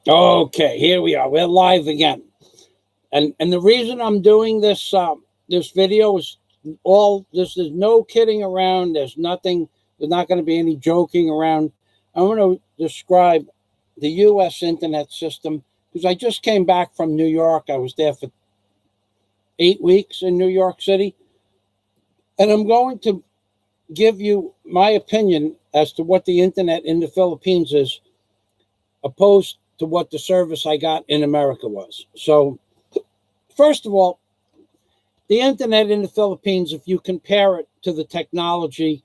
Okay, here we are. We're live again, and the reason I'm doing this this video is all this. There's no kidding around. There's nothing. There's not going to be any joking around. I'm going to describe the U.S. internet system because I just came back from New York. I was there for 8 weeks in New York City, and I'm going to give you my opinion as to what the internet in the Philippines is, opposed to what the service I got in America was. So, first of all, the internet in the Philippines, if you compare it to the technology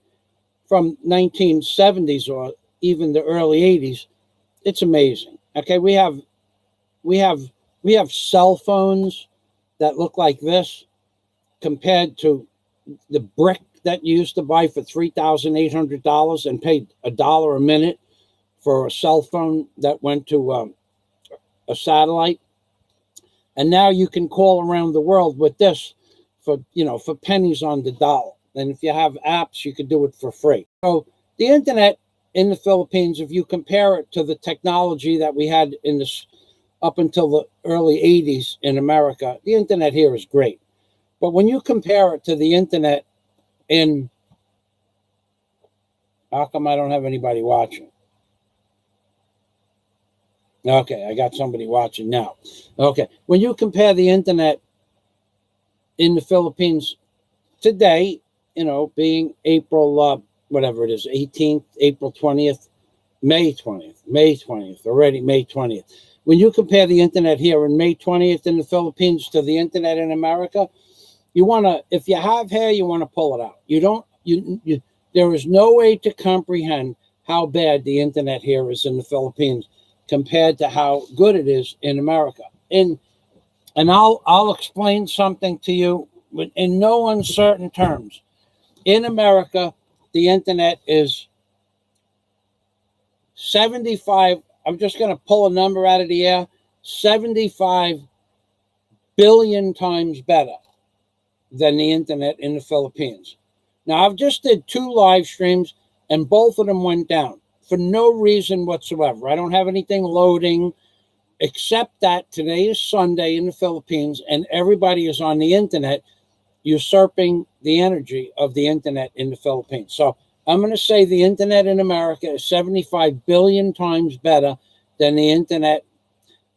from 1970s or even the early 80s, it's amazing. Okay, we have cell phones that look like this compared to the brick that you used to buy for $3,800 and paid $1 a minute for a cell phone that went to a satellite. And now you can call around the world with this for pennies on the dollar. And if you have apps, you can do it for free. So the internet in the Philippines, if you compare it to the technology that we had in this up until the early 80s in America, the internet here is great. But when you compare it to the internet in, how come I don't have anybody watching? Okay, I got somebody watching now. Okay, when you compare the internet in the Philippines today, being April, whatever it is, 18th, April 20th, May 20th, already May 20th. When you compare the internet here in May 20th in the Philippines to the internet in America, if you have hair, you want to pull it out. There is no way to comprehend how bad the internet here is in the Philippines compared to how good it is in America. And I'll explain something to you in no uncertain terms. In America, the internet is 75, I'm just going to pull a number out of the air, 75 billion times better than the internet in the Philippines. Now, I've just did 2 live streams, and both of them went down for no reason whatsoever. I don't have anything loading, except that today is Sunday in the Philippines, and everybody is on the internet usurping the energy of the internet in the Philippines. So I'm going to say the internet in America is 75 billion times better than the internet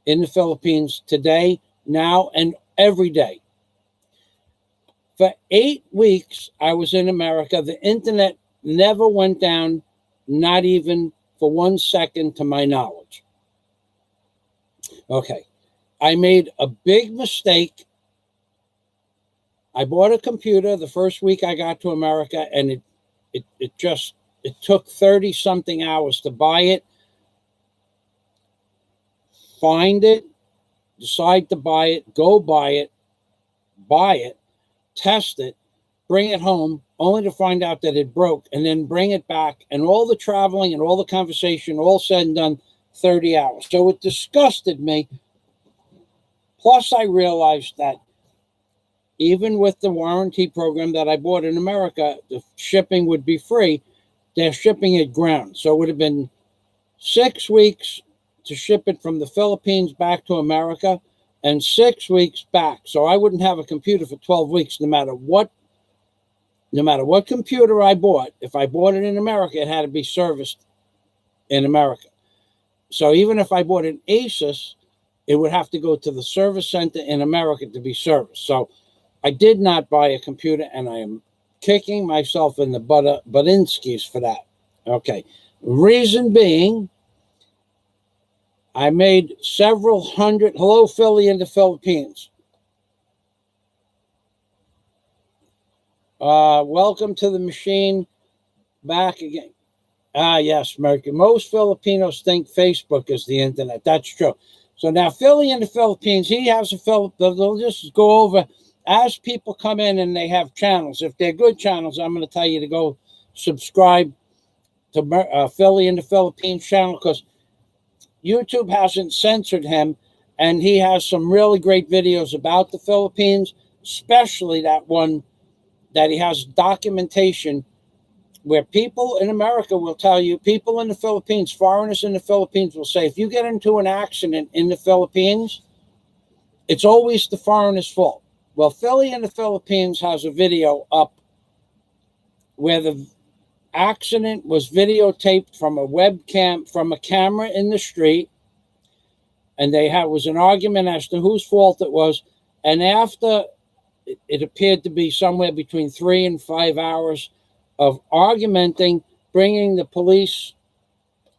in the Philippines today, now, and every day. For 8 weeks, I was in America. The internet never went down, not even for 1 second to my knowledge. Okay, I made a big mistake. I bought a computer the first week I got to America, and it took 30 something hours to buy it, find it, decide to buy it, go buy it, test it, bring it home, only to find out that it broke, and then bring it back, and all the traveling and all the conversation, all said and done, 30 hours. So it disgusted me. Plus, I realized that even with the warranty program that I bought in America, the shipping would be free. They're shipping it ground. So it would have been 6 weeks to ship it from the Philippines back to America and 6 weeks back. So I wouldn't have a computer for 12 weeks, no matter what computer I bought. If I bought it in America, it had to be serviced in America. So even if I bought an Asus, it would have to go to the service center in America to be serviced. So I did not buy a computer, and I am kicking myself in the buttinskis for that. Okay. Reason being, I made several hundred. Hello, Philly in the Philippines. Welcome to the machine. Back again. Yes, Mercury. Most Filipinos think Facebook is the internet. That's true. So now Philly in the Philippines, he has they'll just go over as people come in and they have channels. If they're good channels, I'm going to tell you to go subscribe to Philly in the Philippines channel, because YouTube hasn't censored him, and he has some really great videos about the Philippines, especially that one that he has documentation where people in America will tell you, people in the Philippines, foreigners in the Philippines will say, if you get into an accident in the Philippines, it's always the foreigner's fault. Well, Philly in the Philippines has a video up where the accident was videotaped from a webcam, from a camera in the street, and was an argument as to whose fault it was. And after it appeared to be somewhere between 3 and 5 hours of argumenting, bringing the police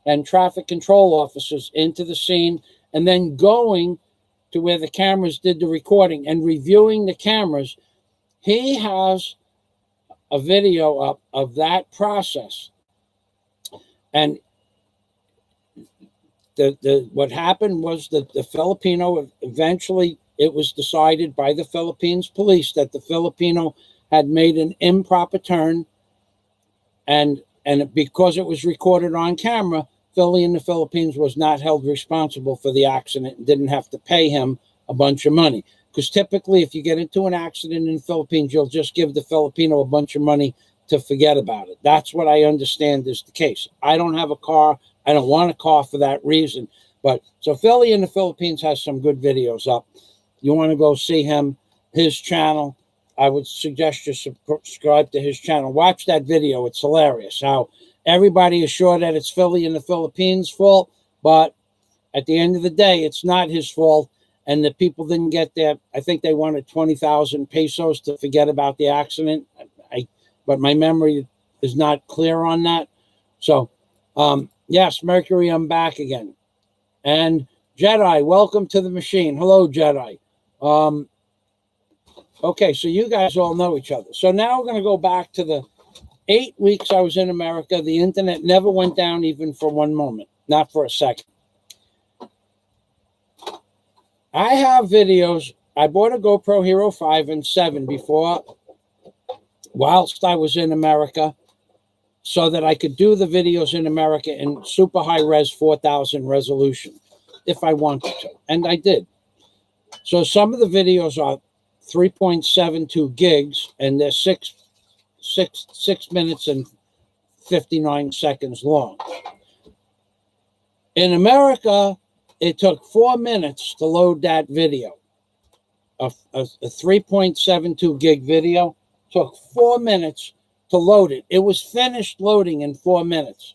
and traffic control officers into the scene, and then going to where the cameras did the recording and reviewing the cameras. He has a video up of that process. And what happened was that the Filipino, eventually it was decided by the Philippines police that the Filipino had made an improper turn, and because it was recorded on camera, Philly in the Philippines was not held responsible for the accident and didn't have to pay him a bunch of money. Because typically, if you get into an accident in the Philippines, you'll just give the Filipino a bunch of money to forget about it. That's what I understand is the case. I don't have a car. I don't want a car for that reason. But so Philly in the Philippines has some good videos up. You want to go see him, his channel, I would suggest you subscribe to his channel. Watch that video. It's hilarious how everybody is sure that it's Philly in the Philippines' fault, but at the end of the day, it's not his fault. And the people didn't get there. I think they wanted 20,000 pesos to forget about the accident. But my memory is not clear on that. So, yes, Mercury, I'm back again. And Jedi, welcome to the machine. Hello, Jedi. Okay, so you guys all know each other. So now we're going to go back to the 8 weeks I was in America. The internet never went down even for one moment, not for a second. I have videos. I bought a GoPro Hero 5 and 7 whilst I was in America, so that I could do the videos in America in super high res 4,000 resolution if I wanted to, and I did. So some of the videos are 3.72 gigs, and they're 6 minutes and 59 seconds long. In America, it took 4 minutes to load that video. A 3.72 gig video took 4 minutes to load it. It was finished loading in 4 minutes.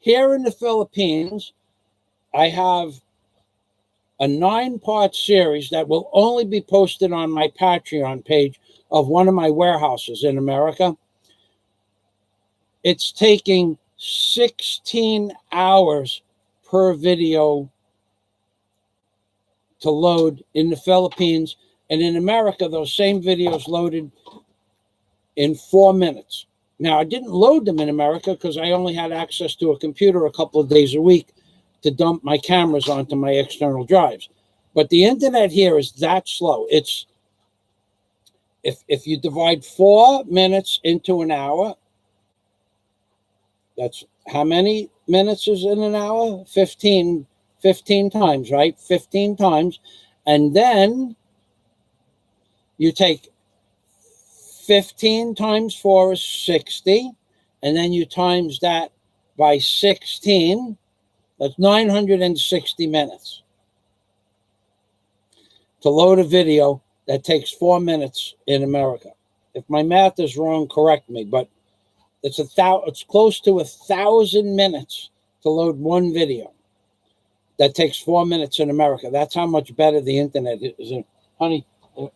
Here in the Philippines, I have a 9-part series that will only be posted on my Patreon page of one of my warehouses in America. It's taking 16 hours per video to load in the Philippines. And in America, those same videos loaded in 4 minutes. Now, I didn't load them in America because I only had access to a computer a couple of days a week to dump my cameras onto my external drives. But the internet here is that slow. It's if you divide 4 minutes into an hour, that's how many minutes is in an hour? 15 times, right? 15 times. And then you take 15 times 4 is 60. And then you times that by 16. That's 960 minutes to load a video that takes 4 minutes in America. If my math is wrong, correct me, but it's close to 1,000 minutes to load one video. That takes 4 minutes in America. That's how much better the internet is. Honey,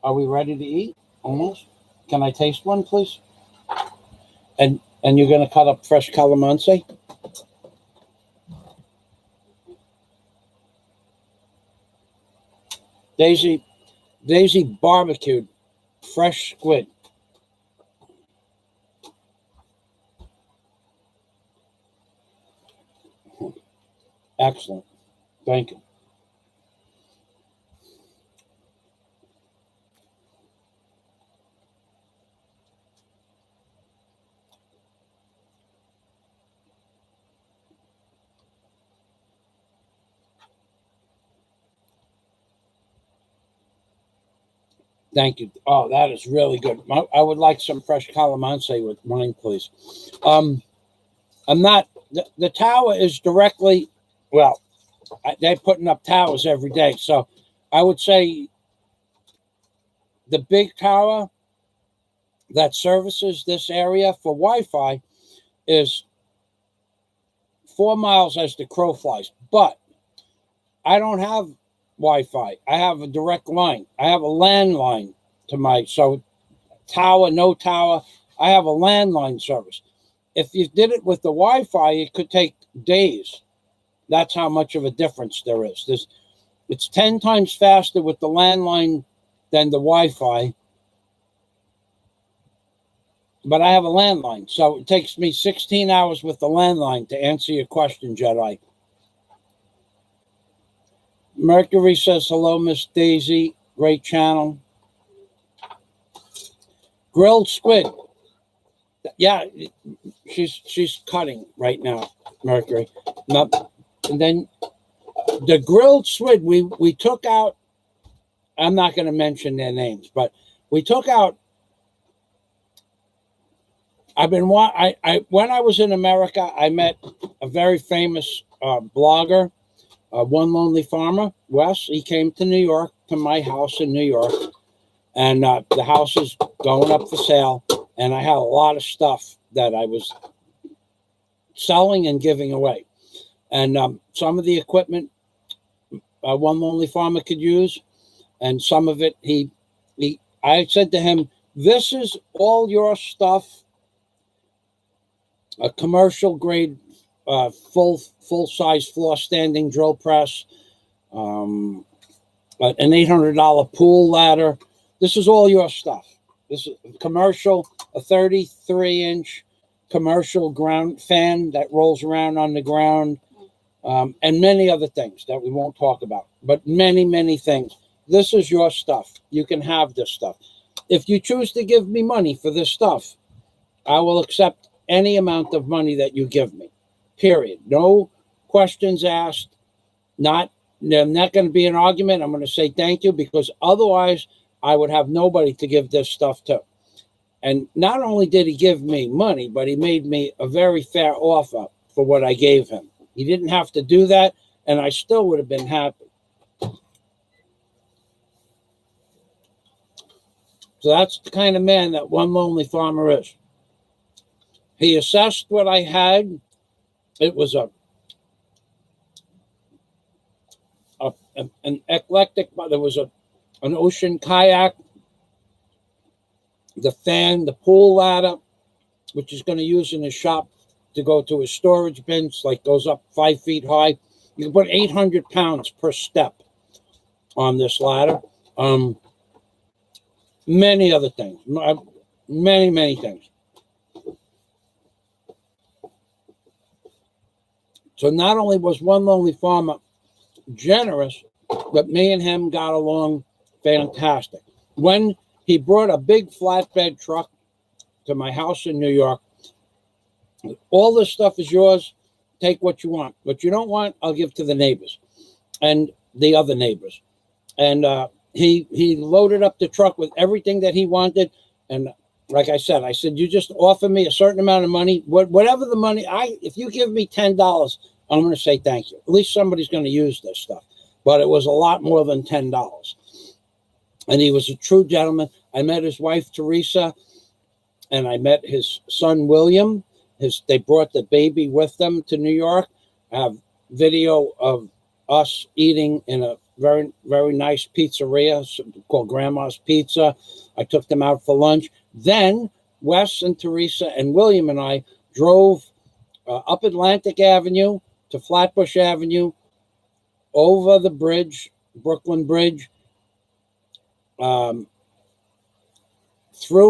are we ready to eat? Almost. Can I taste one, please? And you're going to cut up fresh calamansi? Daisy barbecued fresh squid. Excellent. Thank you. Thank you. Oh, that is really good. I would like some fresh calamansi with mine, please. I'm not, the tower is directly, well, they're putting up towers every day. So I would say the big tower that services this area for Wi-Fi is 4 miles as the crow flies. But I don't have Wi-Fi. I have a direct line. I have a landline to my, so tower, no tower. I have a landline service. If you did it with the Wi-Fi, it could take days. That's how much of a difference there is. It's 10 times faster with the landline than the Wi-Fi. But I have a landline, so it takes me 16 hours with the landline to answer your question, Jedi. Mercury says, hello, Miss Daisy. Great channel. Grilled squid. Yeah, she's cutting right now, Mercury. And then the grilled squid, we took out, I'm not going to mention their names, but we took out, when I was in America, I met a very famous blogger, One Lonely Farmer, Wes. He came to New York, to my house in New York, and the house is going up for sale, and I had a lot of stuff that I was selling and giving away. And some of the equipment One Lonely Farmer could use, and some of it I said to him, this is all your stuff, a commercial grade full size floor standing drill press, an $800 pool ladder. This is all your stuff. This is commercial, a 33-inch commercial ground fan that rolls around on the ground, and many other things that we won't talk about, but many, many things. This is your stuff. You can have this stuff. If you choose to give me money for this stuff, I will accept any amount of money that you give me, period. No questions asked. There's not going to be an argument. I'm going to say thank you, because otherwise I would have nobody to give this stuff to. And not only did he give me money, but he made me a very fair offer for what I gave him. He didn't have to do that, and I still would have been happy. So that's the kind of man that One Lonely Farmer is. He assessed what I had. It was an eclectic, there was an ocean kayak, the fan, the pool ladder, which he's going to use in his shop to go to his storage bins, like goes up 5 feet high. You can put 800 pounds per step on this ladder. Many other things, many, many things. So not only was One Lonely Farmer generous, but me and him got along fantastic. When he brought a big flatbed truck to my house in New York, all this stuff is yours. Take what you want. What you don't want, I'll give to the neighbors and the other neighbors. And he loaded up the truck with everything that he wanted. And like I said, you just offer me a certain amount of money, whatever the money, if you give me $10, I'm going to say thank you. At least somebody's going to use this stuff. But it was a lot more than $10. And he was a true gentleman. I met his wife, Teresa, and I met his son, William. They brought the baby with them to New York. I have video of us eating in a very, very nice pizzeria called Grandma's Pizza. I took them out for lunch. Then Wes and Teresa and William and I drove up Atlantic Avenue to Flatbush Avenue, over the bridge, Brooklyn Bridge, through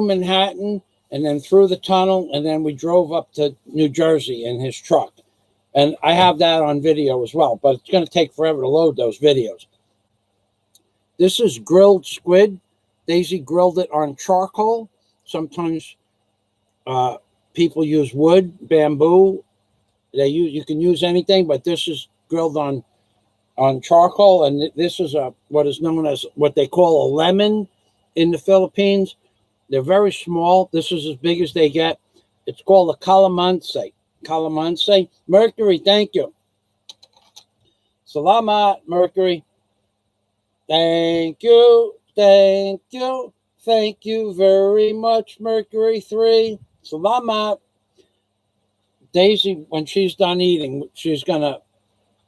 Manhattan, and then through the tunnel, and then we drove up to New Jersey in his truck. And I have that on video as well, but it's going to take forever to load those videos. This is grilled squid. Daisy grilled it on charcoal. Sometimes people use wood, bamboo. You can use anything, but this is grilled on charcoal, and this is what is known as what they call a lemon in the Philippines. They're very small. This is as big as they get. It's called a calamansi. Calamansi. Mercury, thank you. Salamat, Mercury. Thank you. Thank you. Thank you very much, Mercury 3. Salamat. Daisy, when she's done eating, she's going to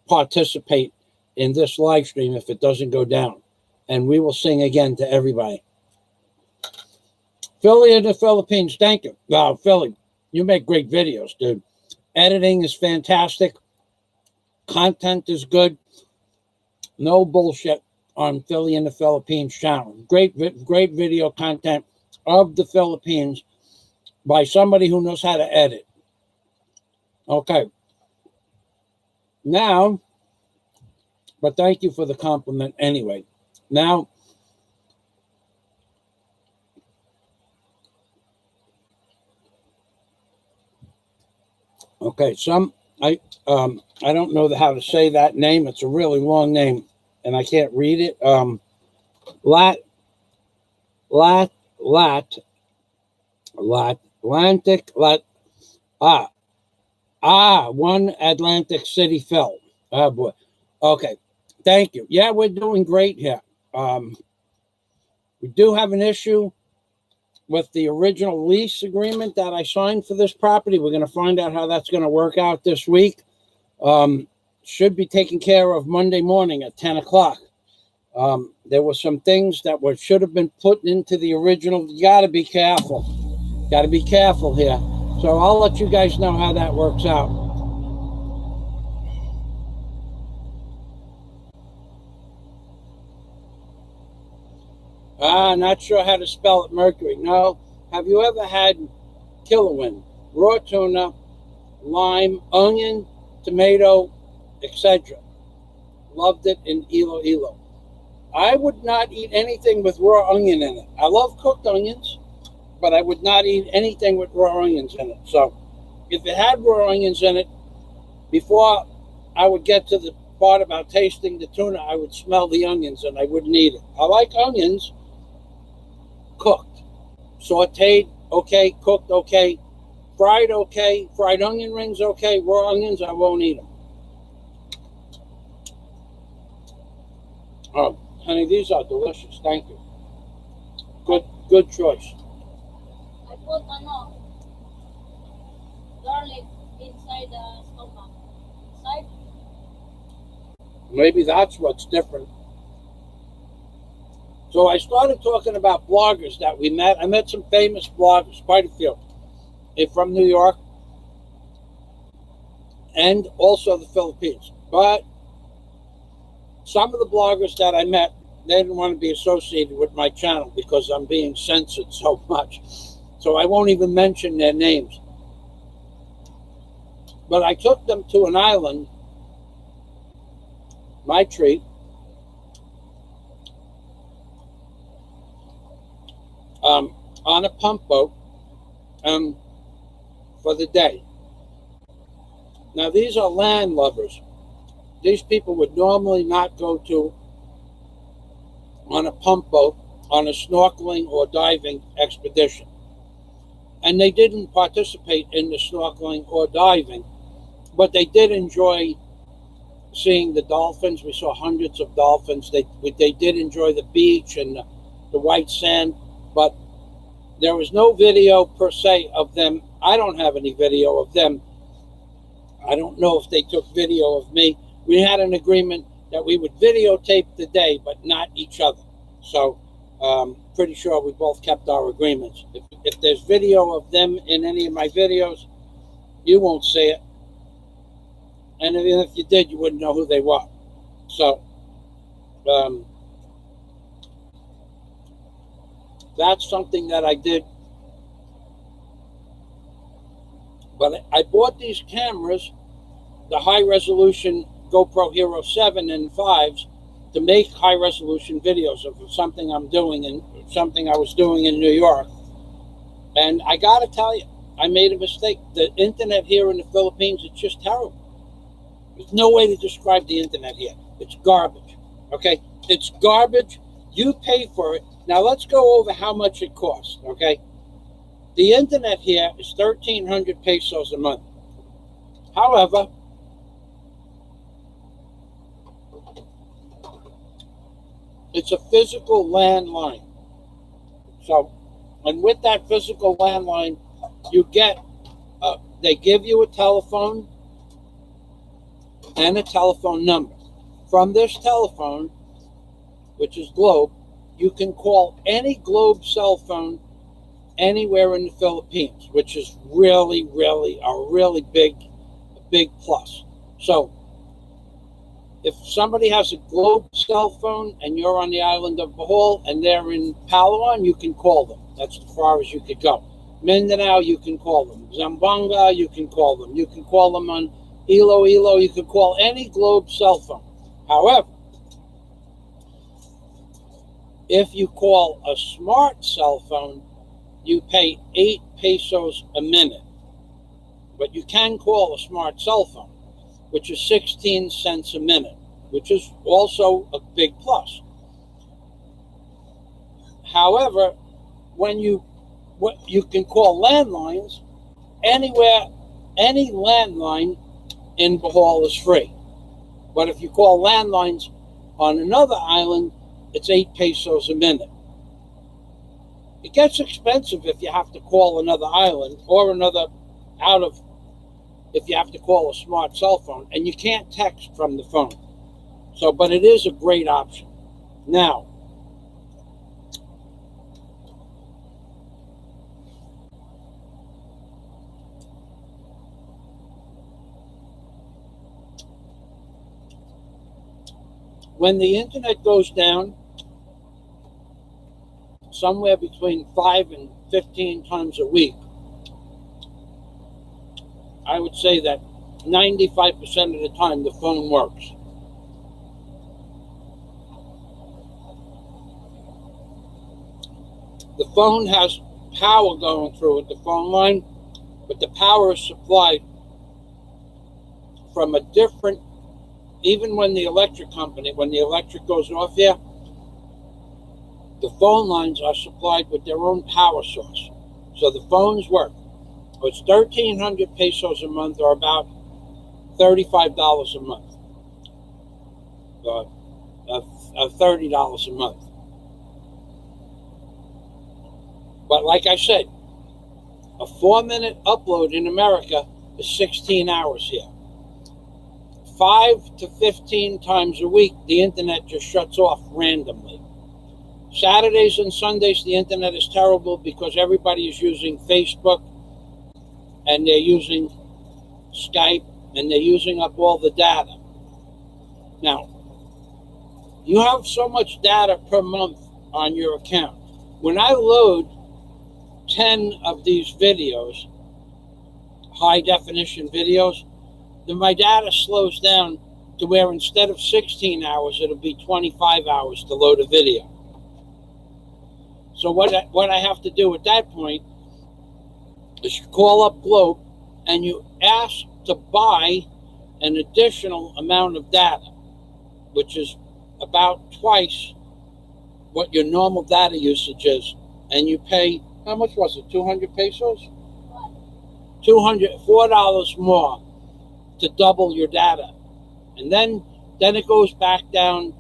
participate in this live stream if it doesn't go down. And we will sing again to everybody. Philly in the Philippines, thank you. Wow, Philly, you make great videos, dude. Editing is fantastic. Content is good. No bullshit on Philly in the Philippines channel. Great video content of the Philippines by somebody who knows how to edit. Okay. Now, but thank you for the compliment anyway. Now, okay, I don't know how to say that name. It's a really long name, and I can't read it. One Atlantic City fell. Oh boy. Okay. Thank you. Yeah, we're doing great here. We do have an issue with the original lease agreement that I signed for this property. We're going to find out how that's going to work out this week. Should be taken care of Monday morning at 10 o'clock. There were some things that should have been put into the original. You got to be careful. Got to be careful here. So I'll let you guys know how that works out. Not sure how to spell it, Mercury. No. Have you ever had Kilawin, raw tuna, lime, onion, tomato, etc.? Loved it in Iloilo. I would not eat anything with raw onion in it. I love cooked onions, but I would not eat anything with raw onions in it. So if it had raw onions in it, before I would get to the part about tasting the tuna, I would smell the onions and I wouldn't eat it. I like onions cooked, sauteed, okay, cooked, okay, fried, okay, fried onion rings, okay, raw onions, I won't eat them. Oh, honey, these are delicious. Thank you. Good choice. I put garlic inside the stomach. Inside. Maybe that's what's different. So I started talking about bloggers that we met. I met some famous bloggers, quite a few. They're from New York and also the Philippines. But some of the bloggers that I met, they didn't want to be associated with my channel because I'm being censored so much. So I won't even mention their names. But I took them to an island, my treat, on a pump boat for the day. Now, these are land lovers. These people would normally not go on a pump boat on a snorkeling or diving expedition. And they didn't participate in the snorkeling or diving, but they did enjoy seeing the dolphins. We saw hundreds of dolphins. They did enjoy the beach and the white sand, but there was no video per se of them. I don't have any video of them. I don't know if they took video of me. We had an agreement that we would videotape the day, but not each other. So pretty sure we both kept our agreements. If there's video of them in any of my videos, you won't see it. And even if you did, you wouldn't know who they were. So that's something that I did. But I bought these cameras, the high-resolution GoPro Hero 7 and 5s, to make high-resolution videos of something I'm doing and something I was doing in New York. And I got to tell you, I made a mistake. The internet here in the Philippines is just terrible. There's no way to describe the internet here. It's garbage, okay? It's garbage. You pay for it. Now, let's go over how much it costs, okay? The internet here is 1,300 pesos a month. However, it's a physical landline. So, and with that physical landline, you get, they give you a telephone and a telephone number. From this telephone, which is Globe, you can call any Globe cell phone anywhere in the Philippines, which is really a really big plus. So if somebody has a Globe cell phone and you're on the island of Bohol and they're in Palawan, you can call them. That's as far as you could go. Mindanao, you can call them. Zamboanga, you can call them. You can call them on Iloilo. You can call any Globe cell phone. However, if you call a smart cell phone, you pay 8 pesos a minute. But you can call a smart cell phone, which is 16 cents a minute, which is also a big plus. However, when you can call landlines anywhere, any landline in Bohol is free. But if you call landlines on another island, it's 8 pesos a minute. It gets expensive if you have to call another island or another if you have to call a smart cell phone, and you can't text from the phone. So, but it is a great option. Now, when the internet goes down, somewhere between 5 and 15 times a week, I would say that 95% of the time the phone works. The phone has power going through it, the phone line, but the power is supplied from a different, even when the electric goes off here, the phone lines are supplied with their own power source. So the phones work. It's 1,300 pesos a month, or about $35 a month. $30 a month. But like I said, a 4-minute upload in America is 16 hours here. 5 to 15 times a week, the internet just shuts off randomly. Saturdays and Sundays, the internet is terrible because everybody is using Facebook and they're using Skype and they're using up all the data. Now, you have so much data per month on your account. When I load 10 of these videos, high definition videos, then my data slows down to where instead of 16 hours, it'll be 25 hours to load a video. So what I have to do at that point is you call up Globe and you ask to buy an additional amount of data, which is about twice what your normal data usage is, and you pay, how much was it, 200 pesos? $4 more to double your data. And then it goes back down.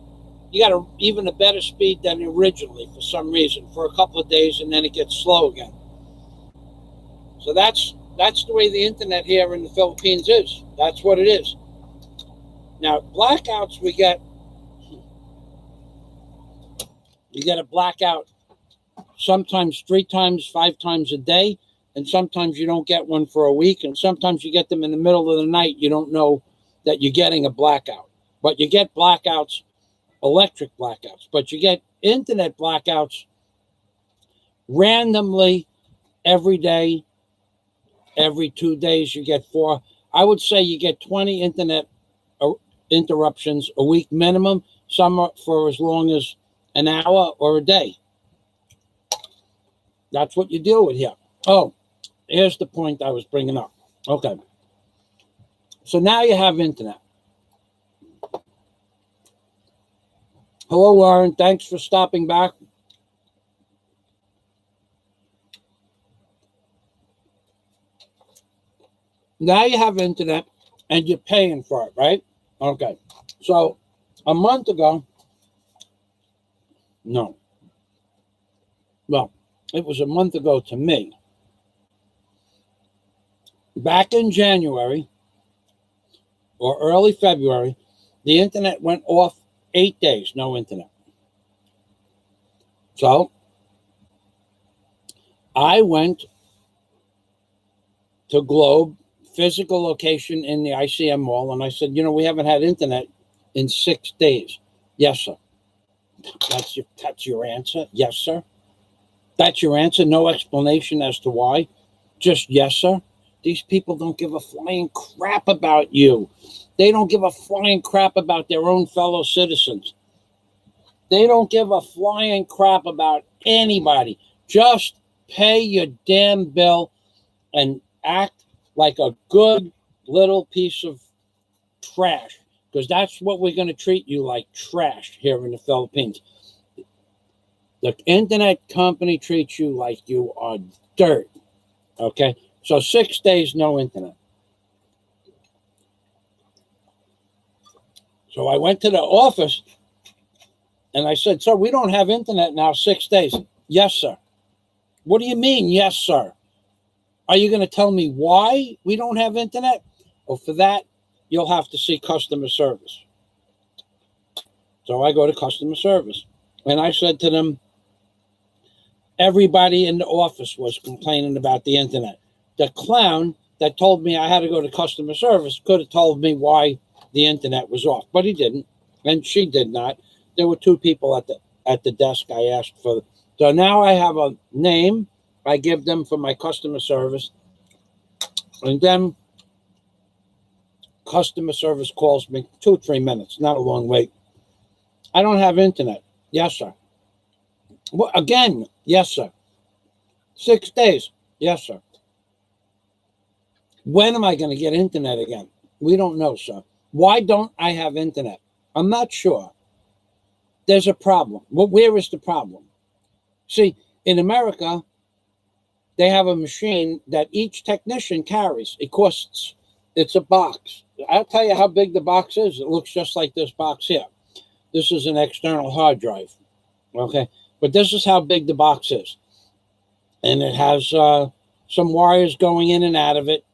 You got even a better speed than originally for some reason, for a couple of days, and then it gets slow again. So that's the way the internet here in the Philippines is. That's what it is. Now, blackouts we get. You get a blackout sometimes 3 times, 5 times a day, and sometimes you don't get one for a week, and sometimes you get them in the middle of the night. You don't know that you're getting a blackout. But you get blackouts, electric blackouts, but you get internet blackouts randomly every day, every 2 days. You get 4. I would say you get 20 internet interruptions a week minimum, some are for as long as an hour or a day. That's what you deal with here. Oh, here's the point I was bringing up. Okay. So now you have internet. Hello, Warren. Thanks for stopping back. Now you have internet. and you're paying for it, right? Okay. So a month ago, no. Well, it was a month ago to me. Back in January or early February, the internet went off 8 days, no internet. So I went to Globe, physical location in the ICM mall, and I said, we haven't had internet in 6 days. Yes, sir. That's your answer? Yes, sir. That's your answer? No explanation as to why? Just yes, sir? These people don't give a flying crap about you. They don't give a flying crap about their own fellow citizens. They don't give a flying crap about anybody. Just pay your damn bill and act like a good little piece of trash, because that's what we're going to treat you like, trash, here in the Philippines. The internet company treats you like you are dirt. Okay? So 6 days, no internet. So I went to the office and I said, sir, we don't have internet now 6 days. Yes, sir. What do you mean, yes, sir? Are you going to tell me why we don't have internet? Well, for that, you'll have to see customer service. So I go to customer service. And I said to them, everybody in the office was complaining about the internet. The clown that told me I had to go to customer service could have told me why the internet was off, but he didn't, and she did not. There were 2 people at the desk I asked for. So now I have a name I give them for my customer service, and then customer service calls me 2-3 minutes, not a long wait. I don't have internet. Yes, sir. Well, again, yes, sir. 6 days. Yes, sir. When am I going to get internet again? We don't know, sir. Why don't I have internet? I'm not sure. There's a problem. Well, where is the problem? See, in America, they have a machine that each technician carries. It's a box. I'll tell you how big the box is. It looks just like this box here. This is an external hard drive. Okay. But this is how big the box is. And it has some wires going in and out of it.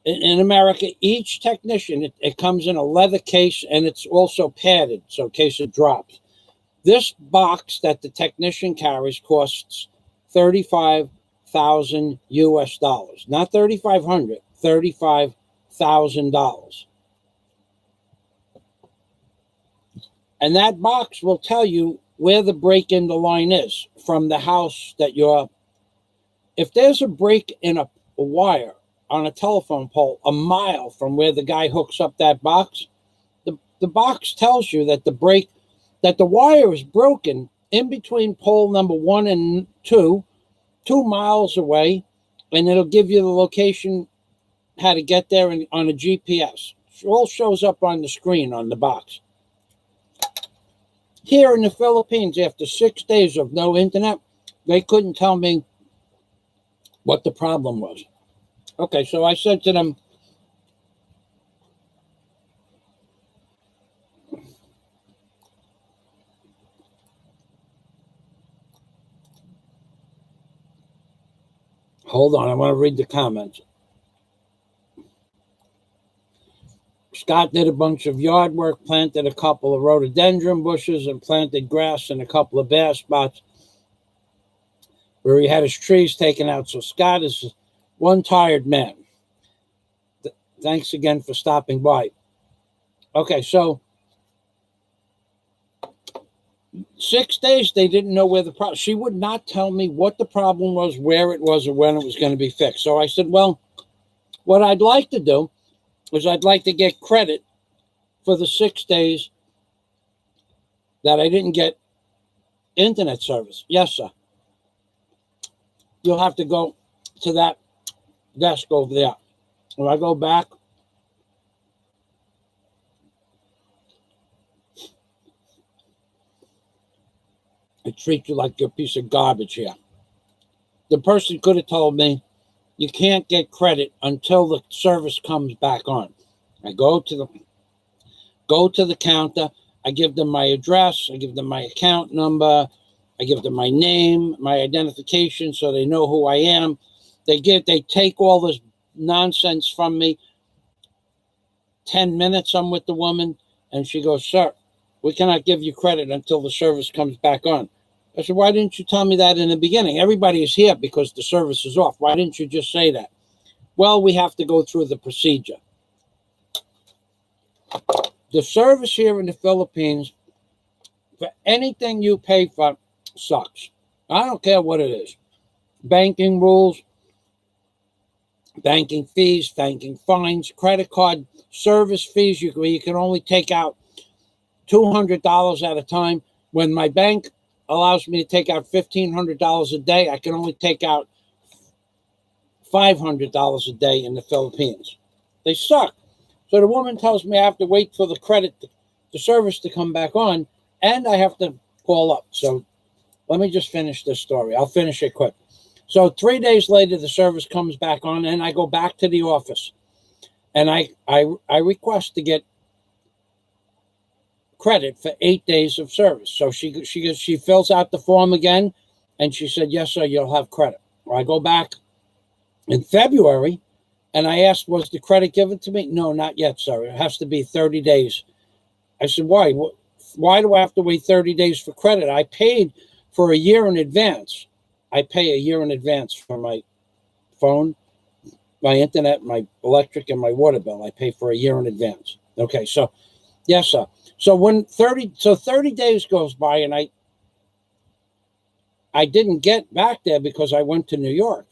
In America, each technician, it comes in a leather case, and it's also padded, so in case it drops. This box that the technician carries costs $35,000 US, not $3,500, $35,000. And that box will tell you where the break in the line is from the house that you're. If there's a break in a wire on a telephone pole a mile from where the guy hooks up that box, the box tells you that the wire is broken in between pole number 1 and 2 miles away, and it'll give you the location, how to get there on a GPS. It all shows up on the screen on the box. Here in the Philippines, after 6 days of no internet, they couldn't tell me what the problem was. Okay, so I said to them, hold on, I want to read the comments. Scott did a bunch of yard work, planted a couple of rhododendron bushes, and planted grass in a couple of bare spots where he had his trees taken out. So Scott is one tired man. Thanks again for stopping by. Okay, so 6 days they didn't know where the problem. She would not tell me what the problem was, where it was, or when it was going to be fixed. So I said, well, what I'd like to do is I'd like to get credit for the 6 days that I didn't get internet service. Yes, sir. You'll have to go to that desk over there. When I go back, I treat you like you're a piece of garbage here. The person could have told me, you can't get credit until the service comes back on. I go to the counter. I give them my address. I give them my account number. I give them my name, my identification, so they know who I am. They take all this nonsense from me. 10 minutes, I'm with the woman, and she goes, "Sir, we cannot give you credit until the service comes back on." I said, "Why didn't you tell me that in the beginning? Everybody is here because the service is off. Why didn't you just say that?" "Well, we have to go through the procedure." The service here in the Philippines, for anything you pay for, sucks. I don't care what it is. Banking rules, banking fees, banking fines, credit card service fees. You can only take out $200 at a time. When my bank allows me to take out $1,500 a day, I can only take out $500 a day in the Philippines. They suck. So the woman tells me I have to wait for the service to come back on, and I have to call up. So let me just finish this story. I'll finish it quick. So 3 days later, the service comes back on, and I go back to the office, and I request to get credit for 8 days of service. So she fills out the form again, and she said, "Yes, sir, you'll have credit." Well, I go back in February, and I asked, "Was the credit given to me?" "No, not yet, sir. It has to be 30 days. I said, "Why? Why do I have to wait 30 days for credit? I paid for a year in advance." I pay a year in advance for my phone, my internet, my electric, and my water bill. I pay for a year in advance. Okay, so yes, sir. So 30 days goes by, and I didn't get back there because I went to New York.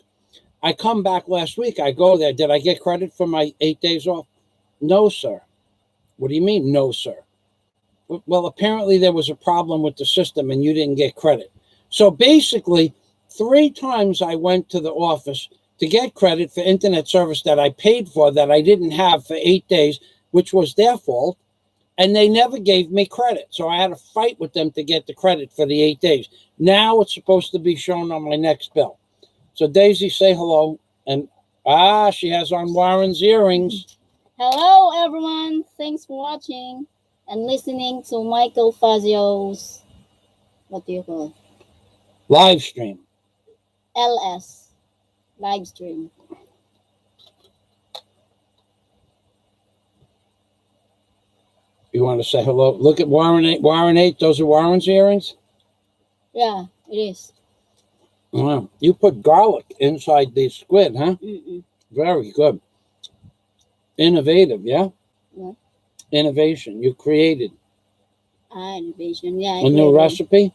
I come back last week. I go there. Did I get credit for my 8 days off? "No, sir." "What do you mean, no, sir?" "Well, apparently there was a problem with the system and you didn't get credit." So basically, 3 times I went to the office to get credit for internet service that I paid for that I didn't have for 8 days, which was their fault, and they never gave me credit. So I had to fight with them to get the credit for the 8 days. Now it's supposed to be shown on my next bill. So Daisy, say hello. And she has on Warren's earrings. Hello, everyone. Thanks for watching and listening to Michael Fazio's, what do you call it? Live stream. LS. Live stream. You want to say hello? Look at Warren 8. Warren 8, those are Warren's earrings? Yeah, it is. Wow. You put garlic inside the squid, huh? Mm-mm. Very good. Innovative, yeah? Yeah. Innovation. You created Innovation. Yeah. a new recipe?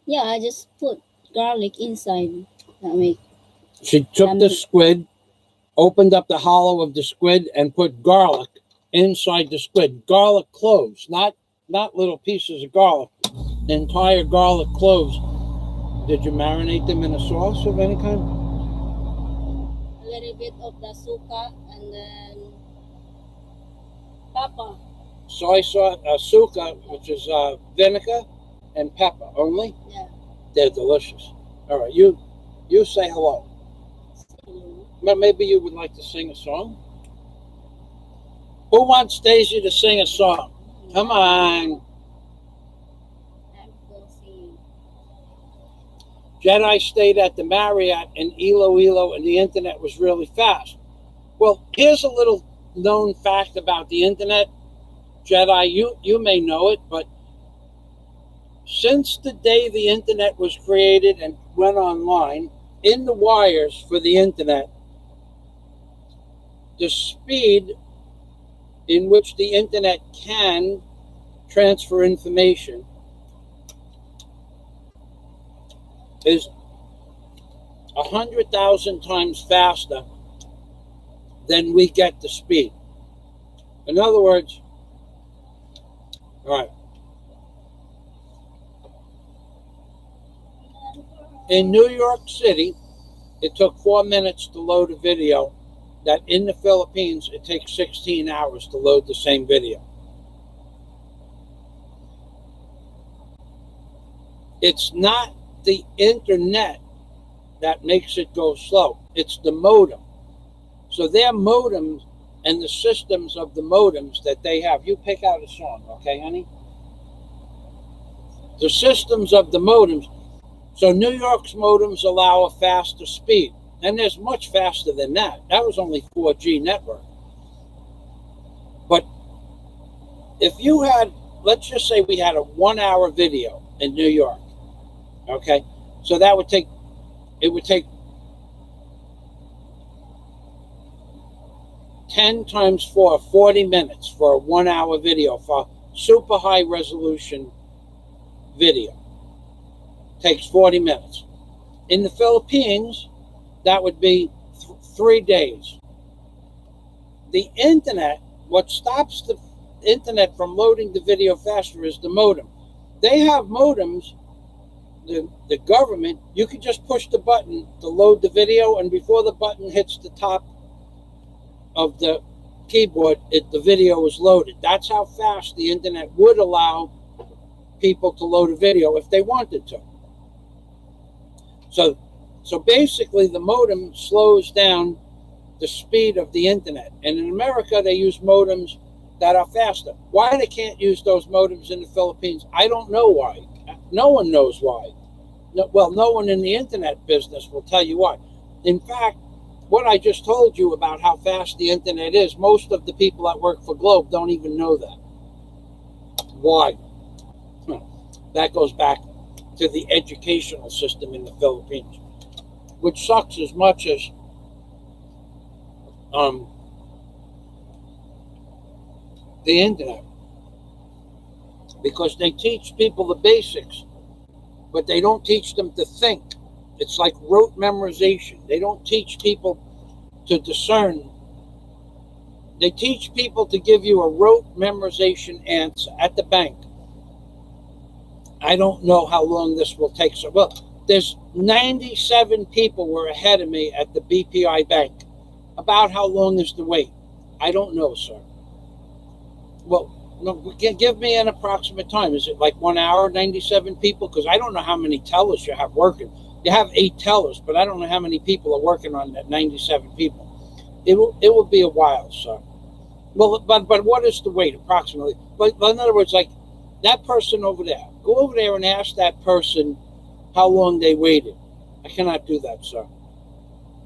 Yeah, I just put garlic inside. She took the squid, opened up the hollow of the squid, and put garlic inside the squid. Garlic cloves, not little pieces of garlic. Entire garlic cloves. Did you marinate them in a sauce of any kind? A little bit of the suka and then pepper. Soy sauce, suka, which is vinegar, and pepper only. Yeah. They're delicious. All right, you say hello. Well, maybe you would like to sing a song. Who wants Daisy to sing a song? Come on. Jedi stayed at the Marriott in Iloilo, and the internet was really fast. Well, here's a little known fact about the internet. Jedi, you may know it, but since the day the internet was created and went online, in the wires for the internet, the speed in which the internet can transfer information is 100,000 times faster than we get the speed. In other words, all right. In New York City, it took 4 minutes to load a video that in the Philippines, it takes 16 hours to load the same video. It's not the internet that makes it go slow. It's the modem. So their modem and the systems of the modems that they have. You pick out a song, okay, honey? The systems of the modems. So New York's modems allow a faster speed, and there's much faster than that. That was only 4G network. But if you had, let's just say we had a 1 hour video in New York, okay? So that would take, it would take 10 times 4, 40 minutes for a 1 hour video for super high resolution video. Takes 40 minutes. In the Philippines, that would be 3 days. The internet, what stops the internet from loading the video faster is the modem. They have modems, the government, you can just push the button to load the video, and before the button hits the top of the keyboard, the video is loaded. That's how fast the internet would allow people to load a video if they wanted to. So basically the modem slows down the speed of the internet. And in America, they use modems that are faster. Why they can't use those modems in the Philippines, I don't know why. No one knows why. No, well, no one in the internet business will tell you why. In fact, what I just told you about how fast the internet is, most of the people that work for Globe don't even know that. Why? That goes back to the educational system in the Philippines, which sucks as much as the internet, because they teach people the basics, but they don't teach them to think. It's like rote memorization. They don't teach people to discern. They teach people to give you a rote memorization answer at the bank. I don't know how long this will take. So, well, there's 97 people were ahead of me at the BPI bank. About how long is the wait? I don't know, sir. Well, no, give me an approximate time. Is it like 1 hour, 97 people? Because I don't know how many tellers you have working. You have 8 tellers, but I don't know how many people are working on that 97 people. It will be a while, sir. Well, but what is the wait approximately? But in other words, like that person over there, go over there and ask that person how long they waited. I cannot do that, sir.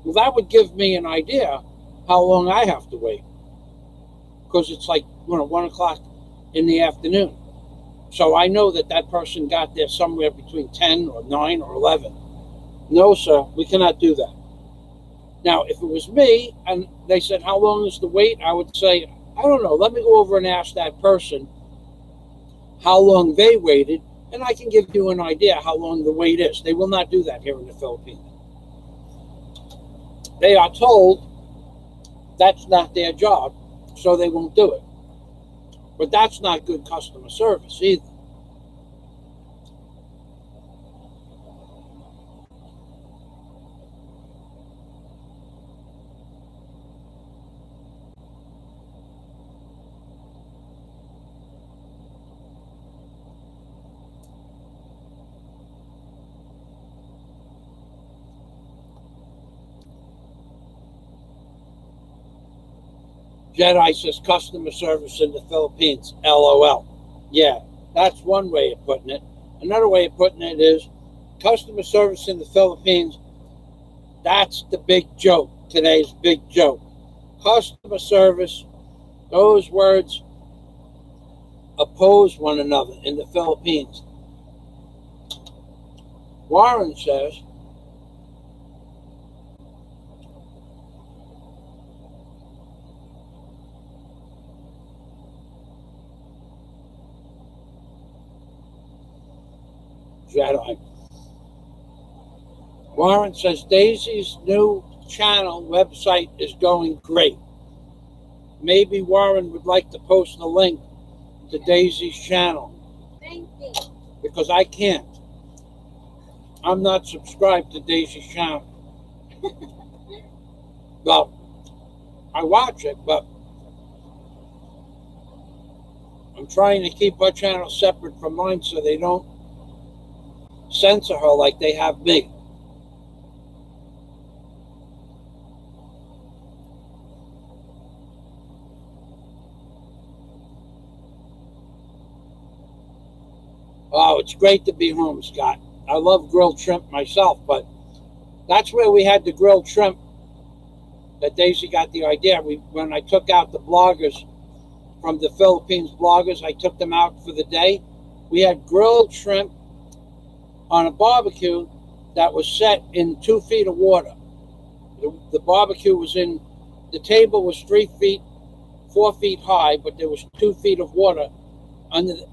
Well, that would give me an idea how long I have to wait, because it's like 1 o'clock in the afternoon. So I know that that person got there somewhere between 10 or 9 or 11. No, sir, we cannot do that. Now, if it was me and they said, how long is the wait? I would say, I don't know. Let me go over and ask that person how long they waited, and I can give you an idea how long the wait is. They will not do that here in the Philippines. They are told that's not their job, so they won't do it. But that's not good customer service either. Jedi says customer service in the Philippines, LOL. Yeah, that's one way of putting it. Another way of putting it is customer service in the Philippines, that's the big joke, today's big joke. Customer service, those words oppose one another in the Philippines. Warren says, Jedi. Warren says Daisy's new channel website is going great. Maybe Warren would like to post a link to Daisy's channel. Thank you. Because I can't. I'm not subscribed to Daisy's channel. Well, I watch it, but I'm trying to keep her channel separate from mine so they don't censor her like they have me. Oh, it's great to be home, Scott. I love grilled shrimp myself, but that's where we had the grilled shrimp that Daisy got the idea. When I took out the bloggers from the Philippines bloggers, I took them out for the day. We had grilled shrimp on a barbecue that was set in 2 feet of water. The barbecue was in, the table was 3 feet, 4 feet high, but there was 2 feet of water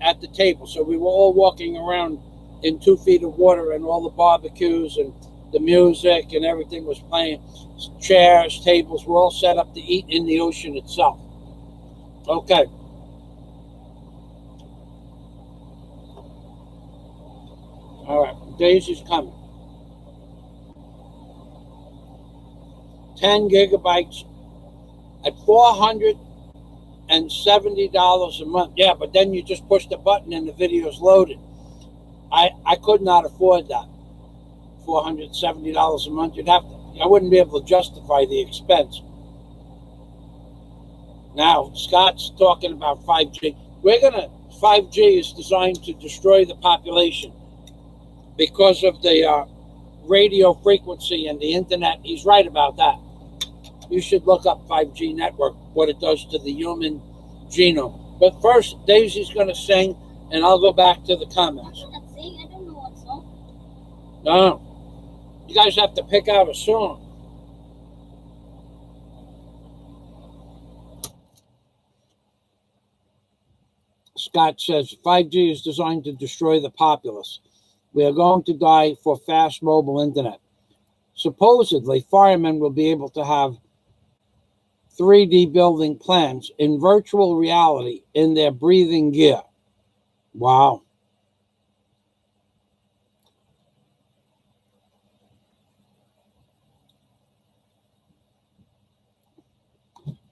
at the table. So we were all walking around in 2 feet of water, and all the barbecues and the music and everything was playing. Chairs, tables were all set up to eat in the ocean itself. Okay. All right, Daisy's coming. 10 gigabytes at $470 a month. Yeah, but then you just push the button and the video's loaded. I could not afford that. $470 a month. I wouldn't be able to justify the expense. Now, Scott's talking about 5G. 5G is designed to destroy the population because of the radio frequency and the internet. He's right about that. You should look up 5G network, what it does to the human genome. But first, Daisy's going to sing, and I'll go back to the comments. I'm not sing. I don't know what song. No. You guys have to pick out a song. Scott says 5G is designed to destroy the populace. We are going to die for fast mobile internet. Supposedly, firemen will be able to have 3D building plans in virtual reality in their breathing gear. Wow.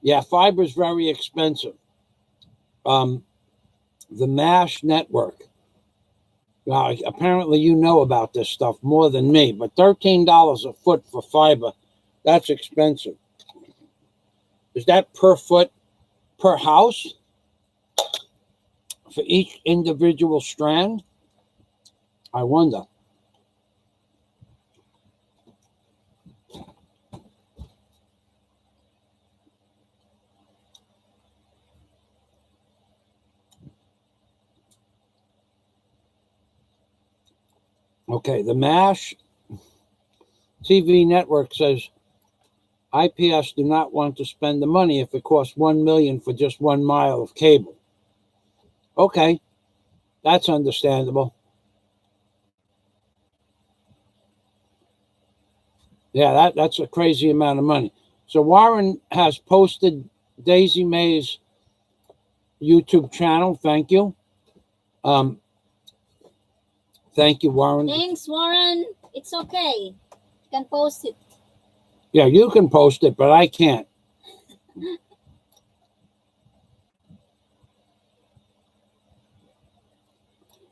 Yeah, fiber is very expensive. The MASH network. Apparently you know about this stuff more than me, but $13 a foot for fiber, that's expensive. Is that per foot per house for each individual strand? I wonder. Okay, the MASH TV network says IPS do not want to spend the money if it costs $1 million for just 1 mile of cable. Okay, that's understandable. Yeah, that's a crazy amount of money. So Warren has posted Daisy May's YouTube channel. Thank you. Thank you, Warren. Thanks, Warren. It's okay. You can post it. Yeah, you can post it, but I can't.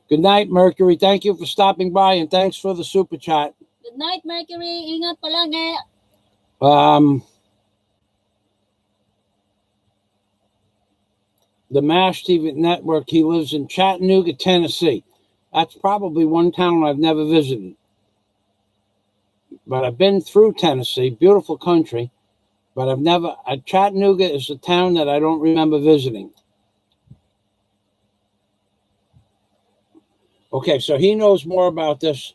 Good night, Mercury. Thank you for stopping by, and thanks for the super chat. Good night, Mercury. Ingat palagi. The MASH TV network, he lives in Chattanooga, Tennessee. That's probably one town I've never visited. But I've been through Tennessee, beautiful country, but Chattanooga is a town that I don't remember visiting. Okay, so he knows more about this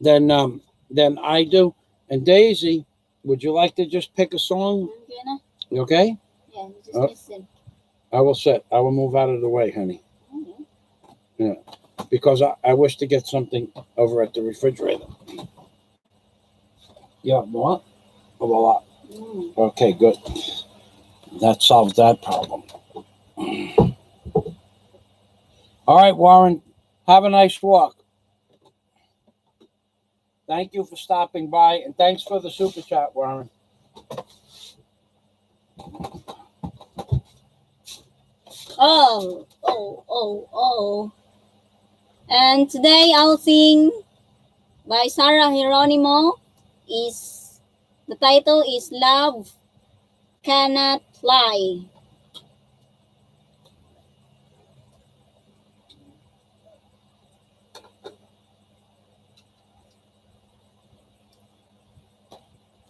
than I do. And Daisy, would you like to just pick a song? You okay? Yeah, just listen. I will move out of the way, honey. Okay. Yeah, because I wish to get something over at the refrigerator. Yeah, what? A lot. Okay, good. That solves that problem. All right, Warren, have a nice walk. Thank you for stopping by, and thanks for the super chat, Warren. Oh. And today I'll sing by Sarah Geronimo. The title is Love Cannot Lie.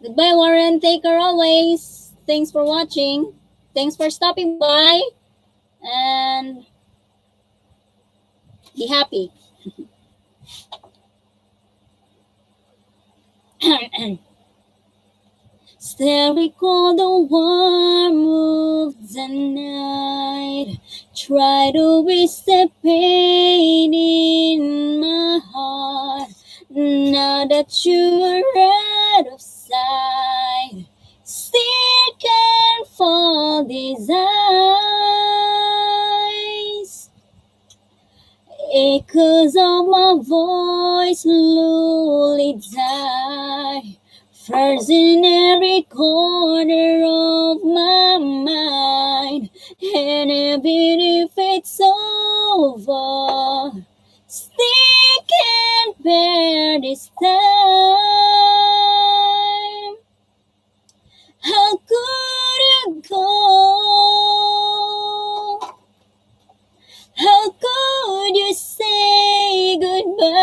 Goodbye, Warren. Take care always. Thanks for watching. Thanks for stopping by. And be happy. Still recall the warmth of the night. Try to erase the pain in my heart. Now that you are out of sight, still can't fall these eyes. Echoes of my voice slowly die. First in every corner of my mind. And even if it's over, still can't bear this time. How could you go? How could you say goodbye?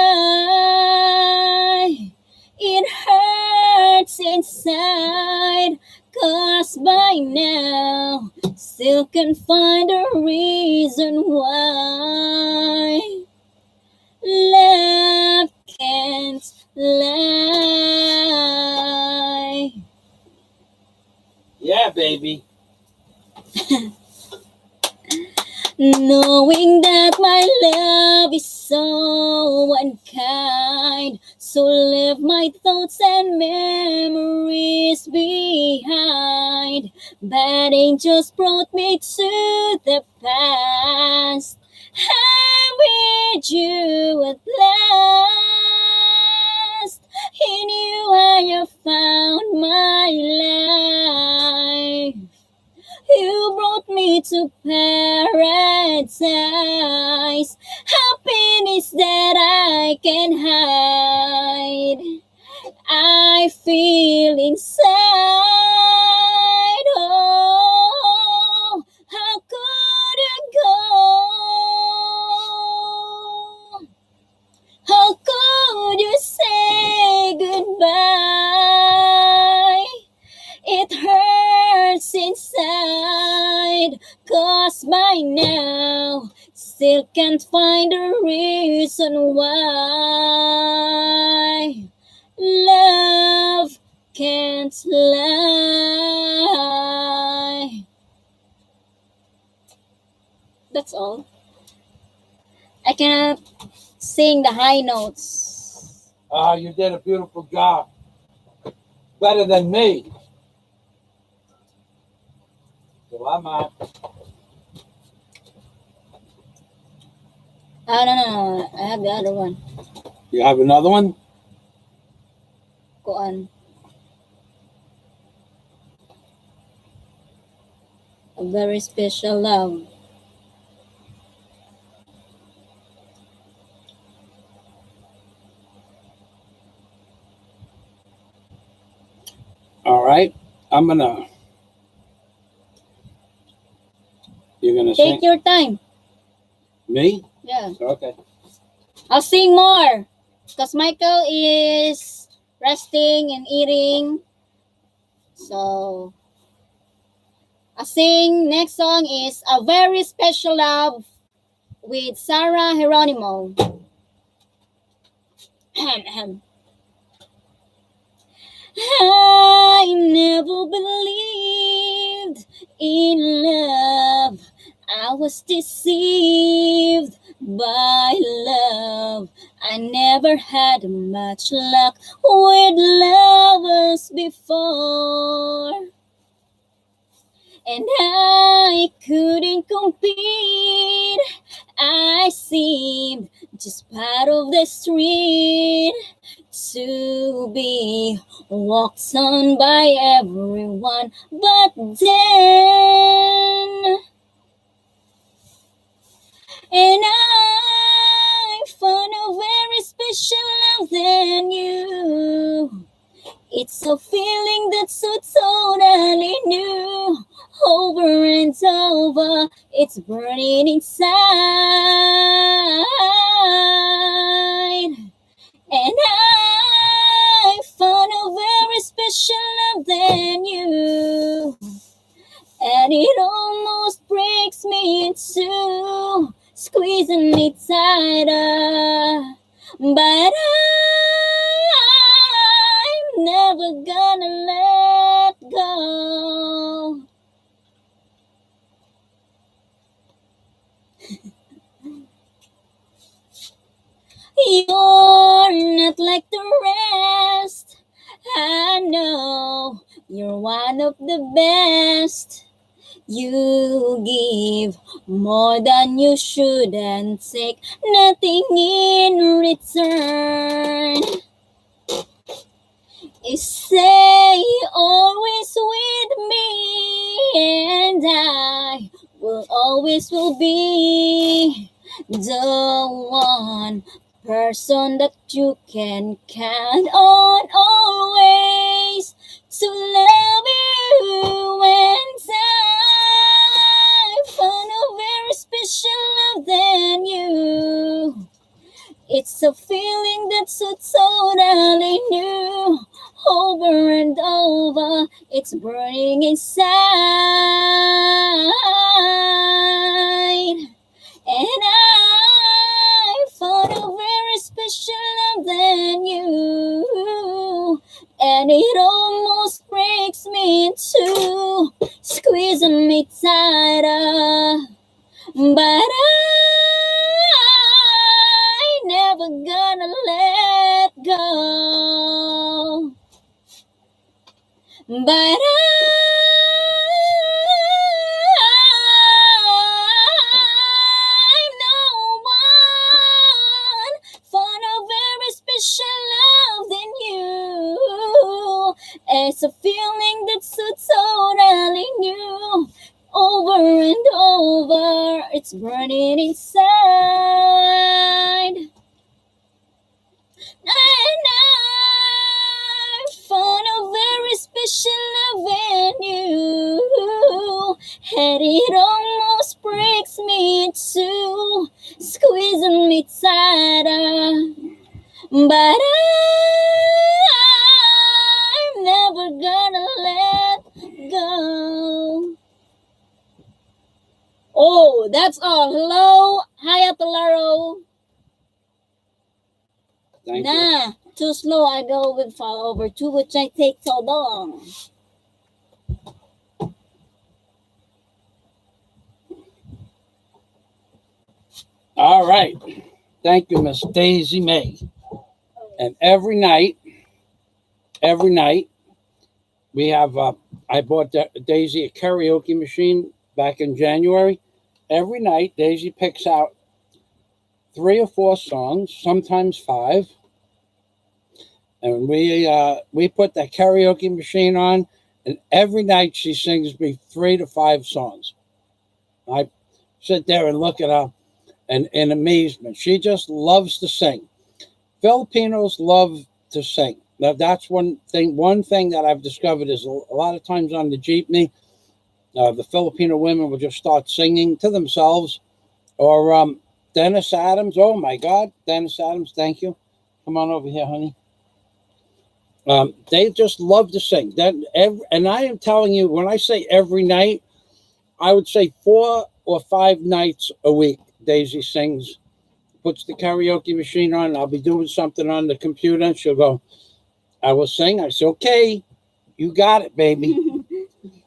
It hurts inside, 'cause by now still can't find a reason why love can't lie. Yeah, baby. Knowing that my love is so unkind, so leave my thoughts and memories behind. Bad angels brought me to the past. I'm with you at last. In you I have found my life. You brought me to paradise, happiness that I can hide. I feel inside. Oh, how could you go? How could you say goodbye? It hurts inside, 'cause by now still can't find a reason why love can't lie. That's all. I cannot sing the high notes. You did a beautiful job. Better than me. So I'm out. No. I have the other one. You have another one? Go on. A very special love. All right. You're gonna Take sing? your time. Me? Yeah. Okay. I'll sing more because Michael is resting and eating. So I'll sing. Next song is A Very Special Love with Sarah Geronimo. I never believed in love. I was deceived by love. I never had much luck with lovers before. And I couldn't compete. I seemed just part of the street, to be walked on by everyone. But then, and I found a very special love than you. It's a feeling that's so totally new. Over and over, it's burning inside. And I found a very special squeezing me tighter. But I'm never gonna let go. You're not like the rest. I know you're one of the best. You give more than you should and take nothing in return. You say you're always with me, and I will always will be the one person that you can count on always to love you. And I found a very special love than you. It's a feeling that's so totally new. Over and over, it's burning inside. And I found a very special love than you. And it almost breaks me in two, squeezing me tighter. But I never gonna let go. But I'm no one for a very special love than you. It's a feeling that's so totally new. Over and over, it's burning inside. And I found a very special love in you. And it almost breaks me in two, squeezing me tighter. But I'm never gonna let go. Oh, that's all. Hello, Hayatolaro. Thank you. Nah, too slow. I go with fall over two, which I take so long. All right. Thank you, Miss Daisy May. And every night, we have, I bought Daisy a karaoke machine back in January. Every night, Daisy picks out 3 or 4 songs, sometimes 5. And we put that karaoke machine on, and every night she sings me 3 to 5 songs. I sit there and look at her and in amazement. She just loves to sing. Filipinos love to sing. Now that's one thing that I've discovered is a lot of times on the jeepney, the Filipino women will just start singing to themselves. Or Dennis Adams. Oh my God, Dennis Adams, thank you. Come on over here, honey. They just love to sing. And I am telling you, when I say every night, I would say 4 or 5 nights a week. Daisy sings, puts the karaoke machine on. I'll be doing something on the computer, and she'll go, I will sing. I say, okay, you got it, baby.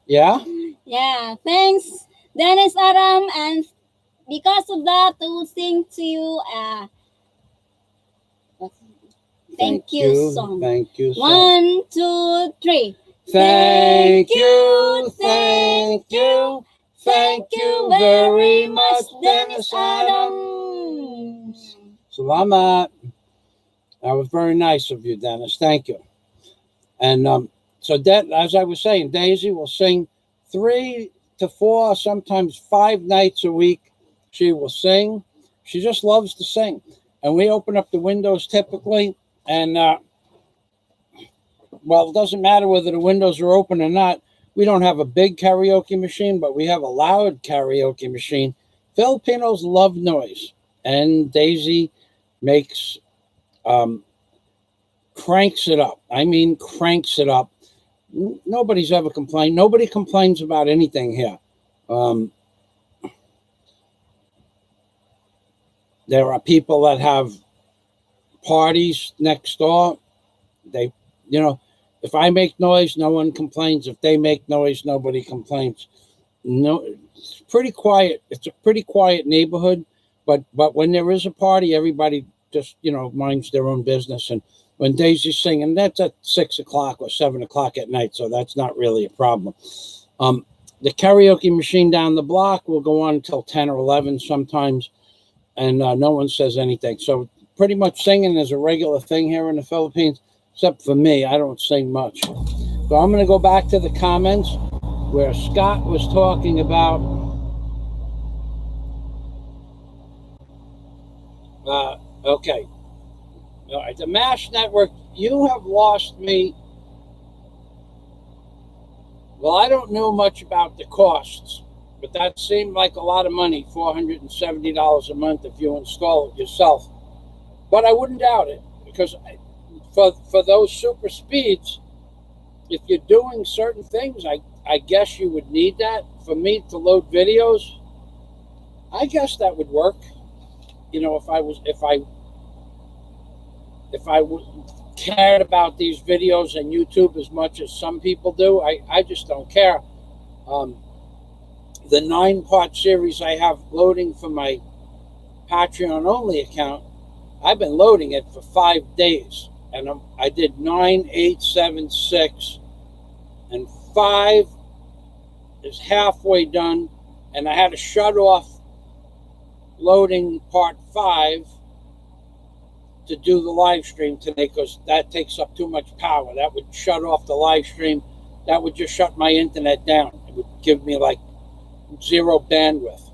Yeah? Yeah, thanks, Dennis Adam. And because of that, I will sing to you thank you song. Thank you. 1, 2, 3. Thank you, thank you, thank you very much, Dennis Adams. Salamat. That was very nice of you, Dennis. Thank you. And so that, as I was saying, Daisy will sing 3 to 4, sometimes 5 nights a week. She will sing. She just loves to sing. And we open up the windows typically, and well, it doesn't matter whether the windows are open or not. We don't have a big karaoke machine, but we have a loud karaoke machine. Filipinos love noise, and Daisy makes cranks it up. I mean, cranks it up. Nobody's ever complained. Nobody complains about anything here. There are people that have parties next door. They, you know, if I make noise, no one complains. If they make noise, nobody complains. No, it's pretty quiet. It's a pretty quiet neighborhood, but when there is a party, everybody just, you know, minds their own business. And when Daisy's singing, that's at 6 o'clock or 7 o'clock at night, so that's not really a problem. The karaoke machine down the block will go on until 10 or 11 sometimes, and no one says anything. So pretty much singing is a regular thing here in the Philippines, except for me. I don't sing much. So I'm going to go back to the comments where Scott was talking about okay. All right, the MASH network, you have lost me. Well, I don't know much about the costs, but that seemed like a lot of money, $470 a month if you install it yourself. But I wouldn't doubt it, because for those super speeds, if you're doing certain things, I guess you would need that. For me to load videos, I guess that would work. You know, if I cared about these videos and YouTube as much as some people do, I just don't care. The 9-part series I have loading for my Patreon only account, I've been loading it for 5 days, and I did 9, 8, 7, 6, and 5 is halfway done, and I had to shut off loading part 5 to do the live stream today, because that takes up too much power. That would shut off the live stream. That would just shut my internet down. It would give me like 0 bandwidth.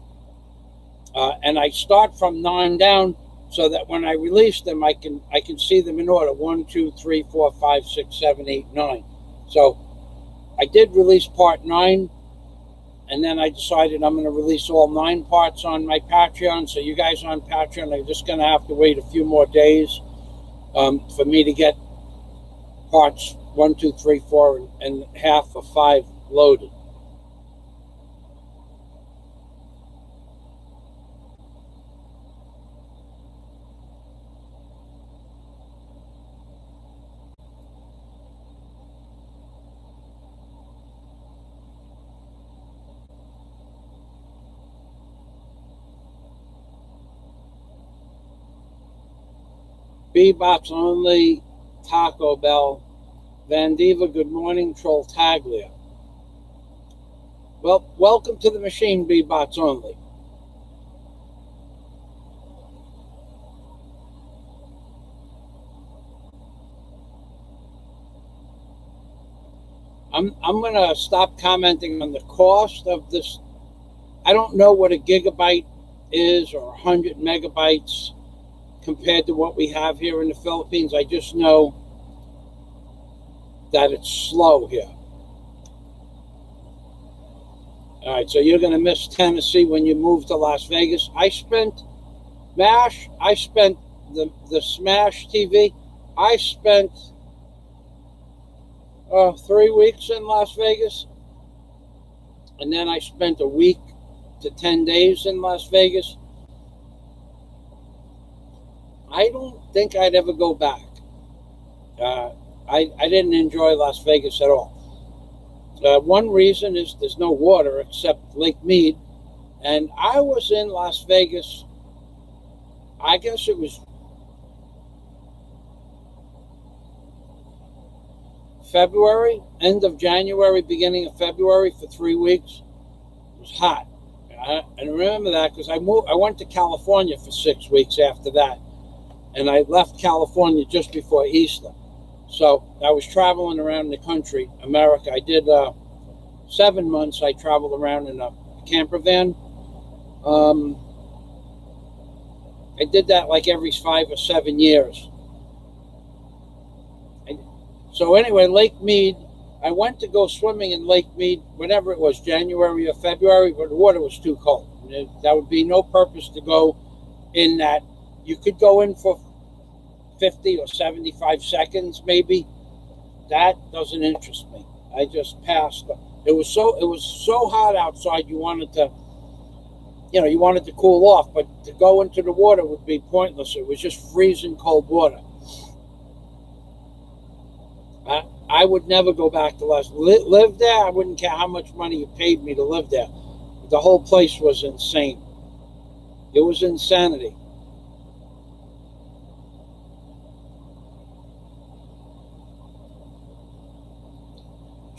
And I start from 9 down, so that when I release them, I can see them in order: 1, 2, 3, 4, 5, 6, 7, 8, 9. So I did release part 9, and then I decided I'm going to release all 9 parts on my Patreon. So you guys on Patreon are just going to have to wait a few more days for me to get parts 1, 2, 3, 4, and half of 5 loaded. Bebops only, Taco Bell, Vandiva, good morning, Trolltaglia. Well, welcome to the machine, Bebops only. I'm going to stop commenting on the cost of this. I don't know what a gigabyte is or 100 megabytes compared to what we have here in the Philippines. I just know that it's slow here. All right, so you're going to miss Tennessee when you move to Las Vegas. I spent the Smash TV, I spent 3 weeks in Las Vegas, and then I spent a week to 10 days in Las Vegas. I don't think I'd ever go back. I didn't enjoy Las Vegas at all. One reason is there's no water except Lake Mead, and I was in Las Vegas, I guess it was February, end of January, beginning of February, for 3 weeks. It was hot. And I remember that because I went to California for 6 weeks after that. And I left California just before Easter. So I was traveling around the country, America. I did 7 months. I traveled around in a camper van. I did that like every 5 or 7 years. So anyway, Lake Mead, I went to go swimming in Lake Mead, whenever it was, January or February, but the water was too cold. That would be no purpose to go in that. You could go in for 50 or 75 seconds, maybe. That doesn't interest me. I just passed. It was so hot outside. You wanted to you wanted to cool off, but to go into the water would be pointless. It was just freezing cold water. I would never go back to live there. I wouldn't care how much money you paid me to live there. The whole place was insane. It was insanity.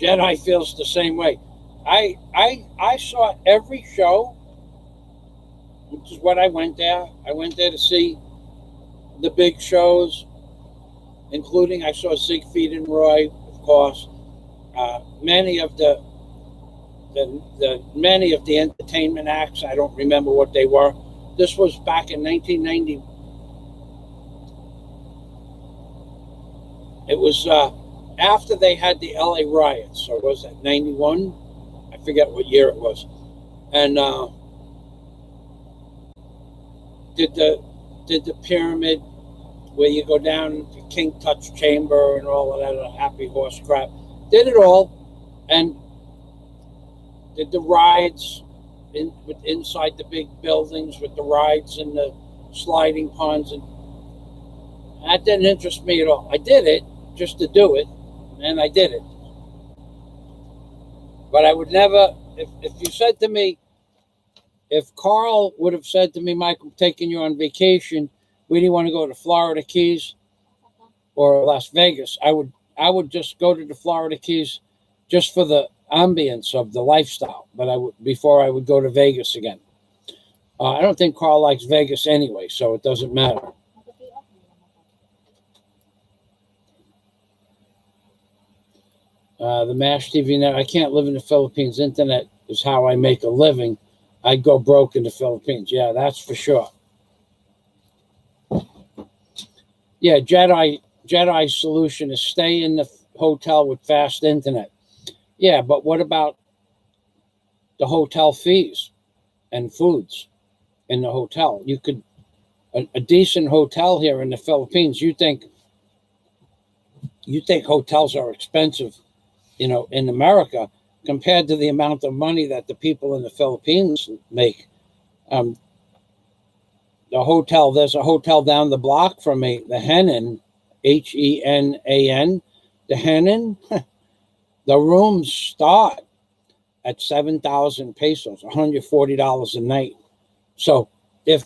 Jedi feels the same way. I saw every show, which is what I went there. I went there to see the big shows, including I saw Siegfried and Roy, of course. Many of the entertainment acts. I don't remember what they were. This was back in 1990. It was after they had the LA riots. So was that 91? I forget what year it was. And did the pyramid where you go down to King Tut's chamber and all of that happy horse crap. Did it all, and did the rides inside the big buildings with the rides and the sliding ponds, and that didn't interest me at all. I did it just to do it, and I did it. But I would never, if you said to me, if Carl would have said to me, Michael, I'm taking you on vacation, where do you want to go, to Florida Keys or Las Vegas? I would just go to the Florida Keys just for the ambience of the lifestyle, but before I would go to Vegas again. I don't think Carl likes Vegas anyway, so it doesn't matter. The MASH TV net. I can't live in the Philippines. Internet is how I make a living. I'd go broke in the Philippines. Yeah, that's for sure. Yeah, Jedi's solution is stay in the hotel with fast internet. Yeah, but what about the hotel fees and foods in the hotel? You could, a decent hotel here in the Philippines, you think hotels are expensive, in America, compared to the amount of money that the people in the Philippines make. There's a hotel down the block from me, the Henan, Henan, the Henan. The rooms start at 7,000 pesos, $140 a night. So if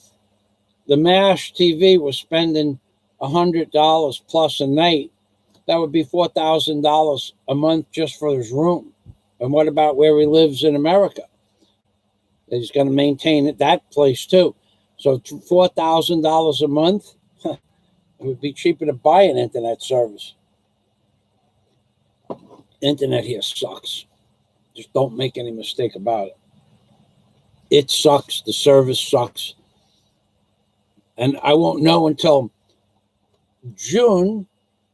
the MASH TV was spending $100 plus a night, that would be $4,000 a month just for his room. And what about where he lives in America? He's going to maintain that place too. So $4,000 a month, it would be cheaper to buy an internet service. Internet here sucks. Just don't make any mistake about it. It sucks. The service sucks. And I won't know until June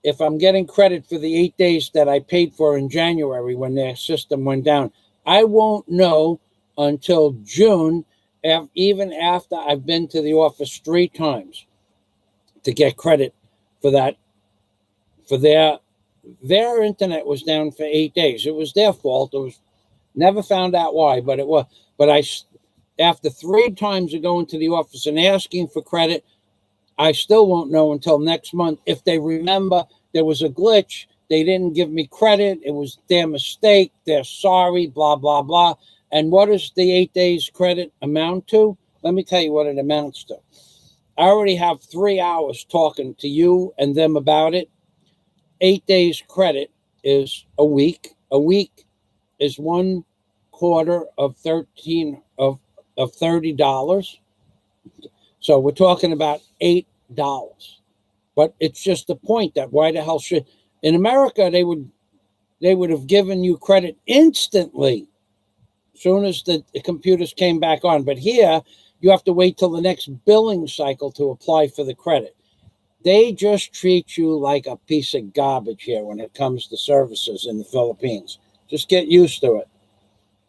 if I'm getting credit for the 8 days that I paid for in January when their system went down. I won't know until June, even after I've been to the office 3 times to get credit for that. For their internet was down for 8 days. It was their fault. It was never found out why, but it was. But after 3 times of going to the office and asking for credit, I still won't know until next month if they remember there was a glitch. They didn't give me credit. It was their mistake. They're sorry, blah, blah, blah. And what does the 8 days credit amount to? Let me tell you what it amounts to. I already have 3 hours talking to you and them about it. 8 days credit is a week. A week is 1/4 of $30. So we're talking about $8. But it's just the point that why the hell should in America they would have given you credit instantly as soon as the computers came back on. But here you have to wait till the next billing cycle to apply for the credit. They just treat you like a piece of garbage here when it comes to services in the Philippines. Just get used to it.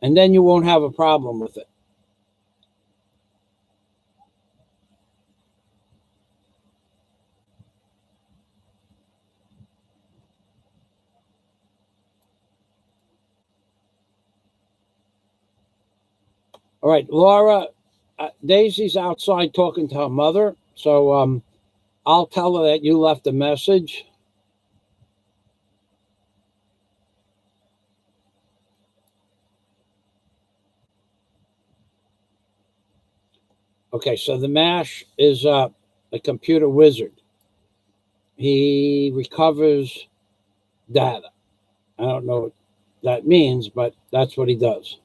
And then you won't have a problem with it. All right, Laura Daisy's outside talking to her mother, so I'll tell her that you left a message. Okay, so the MASH is a computer wizard. He recovers data. I don't know what that means, but that's what he does.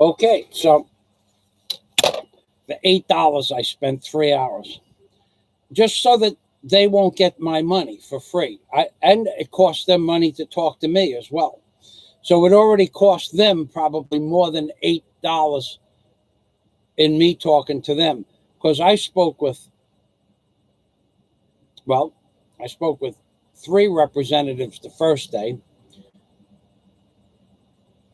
Okay, so for $8, I spent 3 hours just so that they won't get my money for free. And it cost them money to talk to me as well. So it already cost them probably more than $8 in me talking to them, because I spoke with 3 representatives the first day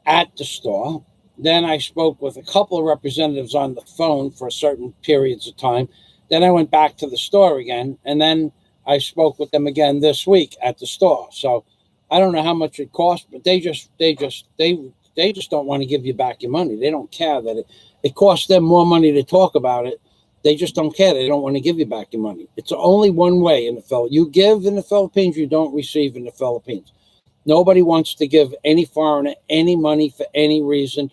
at the store. Then I spoke with a couple of representatives on the phone for certain periods of time. Then I went back to the store again, and then I spoke with them again this week at the store. So I don't know how much it cost, but they just don't want to give you back your money. They don't care that it costs them more money to talk about it. They just don't care. They don't want to give you back your money. It's only one way in the Philippines. You give in the Philippines, you don't receive in the Philippines. Nobody wants to give any foreigner any money for any reason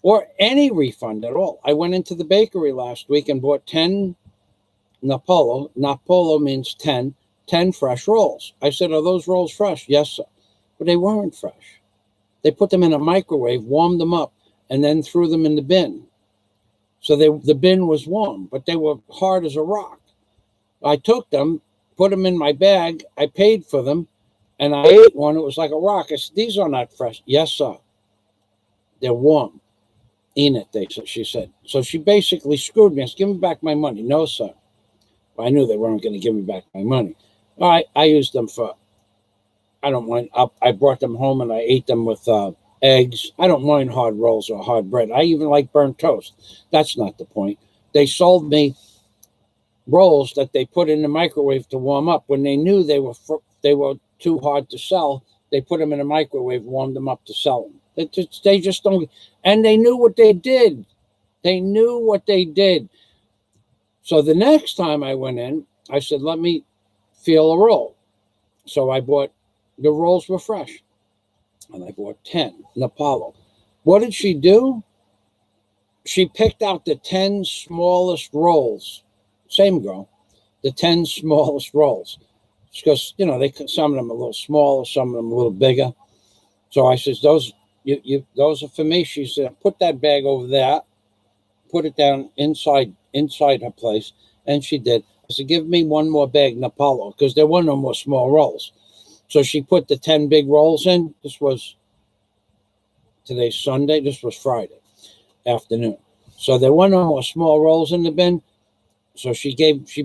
or any refund at all. I went into the bakery last week and bought 10 Napolo. Napolo means 10 fresh rolls. I said, are those rolls fresh? Yes, sir. But they weren't fresh. They put them in a microwave, warmed them up, and then threw them in the bin. So the bin was warm, but they were hard as a rock. I took them, put them in my bag. I paid for them, and I ate one. It was like a rock. I said, these are not fresh. Yes, sir. They're warm. Enid, she said. So she basically screwed me. I said, give me back my money. No, sir. Well, I knew they weren't going to give me back my money. All right, I used them for, I don't mind. I brought them home and I ate them with eggs. I don't mind hard rolls or hard bread. I even like burnt toast. That's not the point. They sold me rolls that they put in the microwave to warm up. When they knew they were too hard to sell, they put them in a microwave, warmed them up to sell them. They just don't. And they knew what they did. They knew what they did. So the next time I went in, I said, let me feel a roll. So I bought, the rolls were fresh. And I bought 10 Napolo. What did she do? She picked out the 10 smallest rolls. Same girl. The 10 smallest rolls. Because, some of them are a little smaller, some of them a little bigger. So I says, those are for me. She said, put that bag over there. Put it down inside her place. And she did. I said, give me one more bag, Napolo, because there were no more small rolls. So she put the 10 big rolls in. Today's Sunday. This was Friday afternoon. So there were no more small rolls in the bin. So she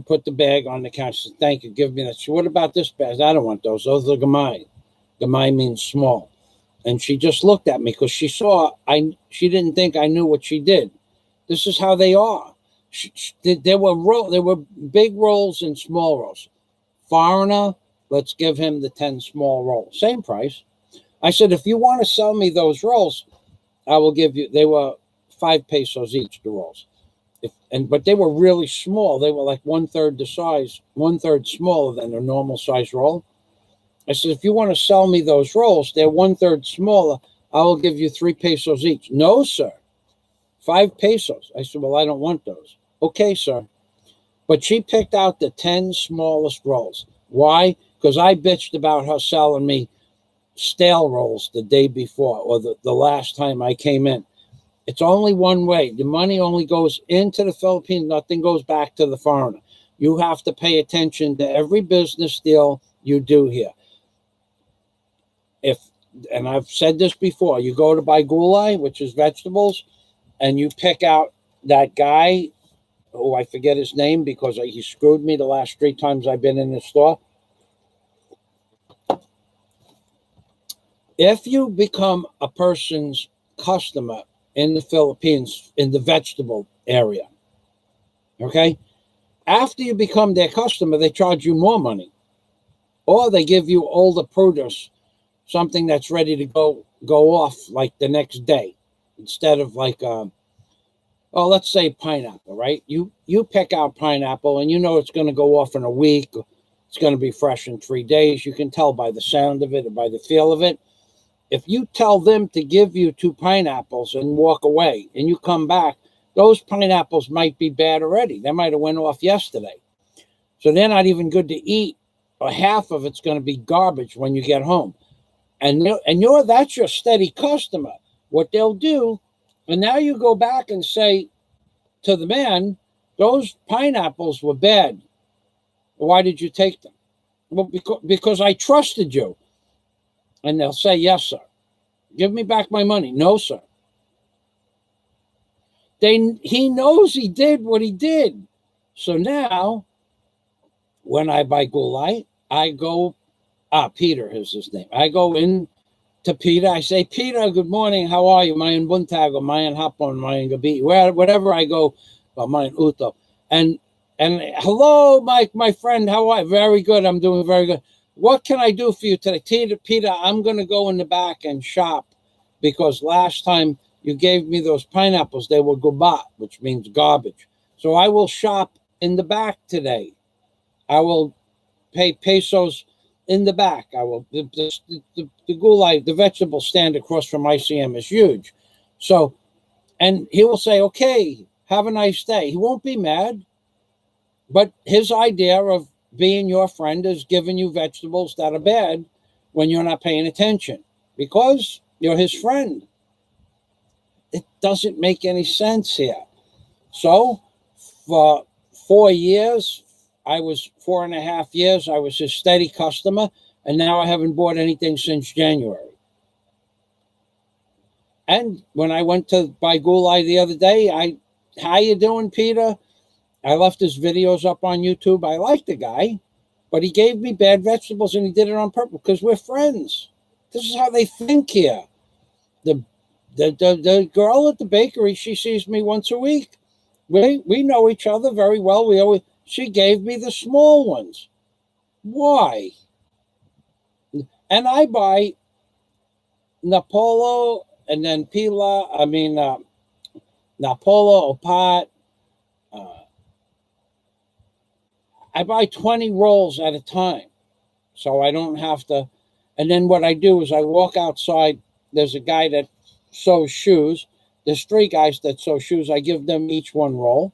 put the bag on the counter. She said, thank you, give me that. She said, what about this bag? I don't want those. Those are gamai. Gamai means small. And she just looked at me because she saw, she didn't think I knew what she did. This is how they are. There were big rolls and small rolls. Foreigner, let's give him the 10 small rolls. Same price. I said, if you want to sell me those rolls, I will give you, they were 5 pesos each, the rolls. But they were really small. They were like 1/3 the size, 1/3 smaller than a normal size roll. I said, if you want to sell me those rolls, they're 1/3 smaller. I will give you 3 pesos each. No, sir. 5 pesos. I said, well, I don't want those. Okay, sir. But she picked out the 10 smallest rolls. Why? Because I bitched about her selling me stale rolls the day before or the last time I came in. It's only one way. The money only goes into the Philippines. Nothing goes back to the foreigner. You have to pay attention to every business deal you do here. And I've said this before, you go to buy gulay, which is vegetables, and you pick out that guy, who I forget his name because he screwed me the last 3 times I've been in the store. If you become a person's customer in the Philippines in the vegetable area. Okay? After you become their customer, they charge you more money. Or they give you older produce, something that's ready to go off like the next day, instead of like let's say pineapple, right? You pick out pineapple and you know it's going to go off in a week. It's going to be fresh in 3 days. You can tell by the sound of it or by the feel of it. If you tell them to give you 2 pineapples and walk away and you come back, those pineapples might be bad already. They might have went off yesterday. So they're not even good to eat, or half of it's going to be garbage when you get home. And that's your steady customer. What they'll do, and now you go back and say to the man, those pineapples were bad. Why did you take them? Well, because I trusted you. And they'll say, yes, sir. Give me back my money. No, sir. He knows he did what he did. So now, when I buy gulay, I go, Peter is his name. I go in to Peter. I say, Peter, good morning. How are you? Mayan buntag, mayan hapon, mayan gabi. Whatever I go, mayan uto. And hello, my friend. How are you? Very good. I'm doing very good. What can I do for you today? Peter, I'm going to go in the back and shop, because last time you gave me those pineapples, they were gubat, which means garbage. So I will shop in the back today. I will pay pesos in the back. I will the gulay, the vegetable stand across from ICM is huge. So, and he will say, okay, have a nice day. He won't be mad. But his idea of being your friend is giving you vegetables that are bad when you're not paying attention, because you're his friend. It doesn't make any sense here. So for 4 years, 4.5 years, I was his steady customer, and now I haven't bought anything since January. And when I went to buy gulay the other day, how you doing, Peter? I left his videos up on YouTube. I like the guy, but he gave me bad vegetables, and he did it on purpose because we're friends. This is how they think here. The girl at the bakery, she sees me once a week. We know each other very well. She gave me the small ones. Why? And I buy Napolo and then Napolo, Opat. I buy 20 rolls at a time, so I don't have to. And then what I do is I walk outside. There's a guy that sews shoes. There's 3 guys that sew shoes. I give them each 1 roll,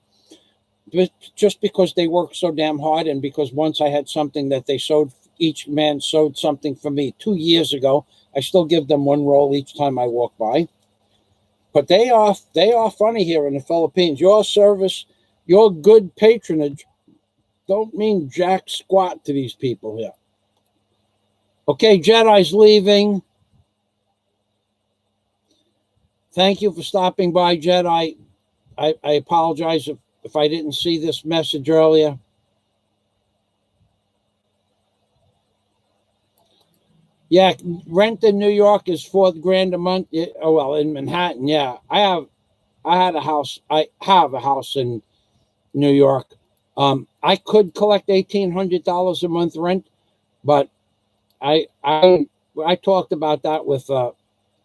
but just because they work so damn hard, and because once I had something that they sewed, each man sewed something for me 2 years ago. I still give them 1 roll each time I walk by. But they are funny here in the Philippines. Your service, your good patronage don't mean jack squat to these people here. Okay, Jedi's leaving. Thank you for stopping by, Jedi. I apologize if I didn't see this message earlier. Yeah, rent in New York is $4,000 a month. Oh, well, in Manhattan, yeah. I have a house in New York. I could collect $1,800 a month rent, but I talked about that with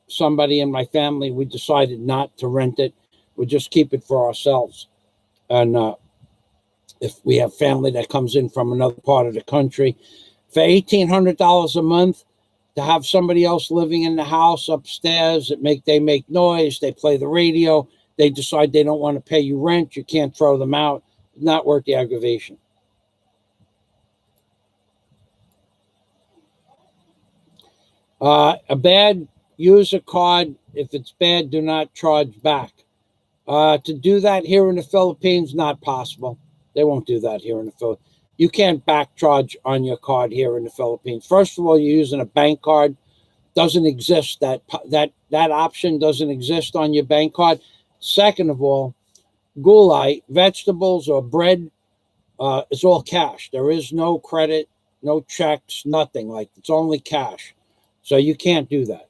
somebody in my family. We decided not to rent it. We just keep it for ourselves. And if we have family that comes in from another part of the country, for $1,800 a month, to have somebody else living in the house upstairs, they make noise, they play the radio, they decide they don't want to pay you rent, you can't throw them out. Not worth the aggravation. A bad user card, if it's bad, do not charge back. To do that here in the Philippines, not possible. They won't do that here in the Philippines. You can't back charge on your card here in the Philippines. First of all, you're using a bank card. Doesn't exist. That option doesn't exist on your bank card. Second of all, gulay, vegetables or bread, it's all cash. There is no credit, no checks, nothing. Like, it's only cash. So you can't do that.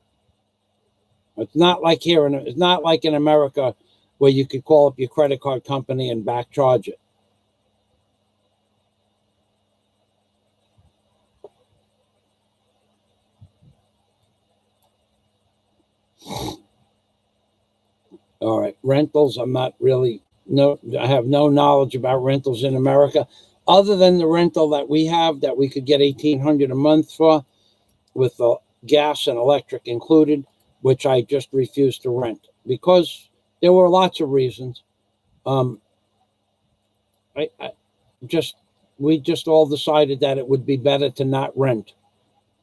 It's not like here, it's not like in America where you could call up your credit card company and back charge it. All right, rentals. I'm not really I have no knowledge about rentals in America, other than the rental that we have that we could get $1,800 a month for, with the gas and electric included, which I just refused to rent because there were lots of reasons. We just all decided that it would be better to not rent,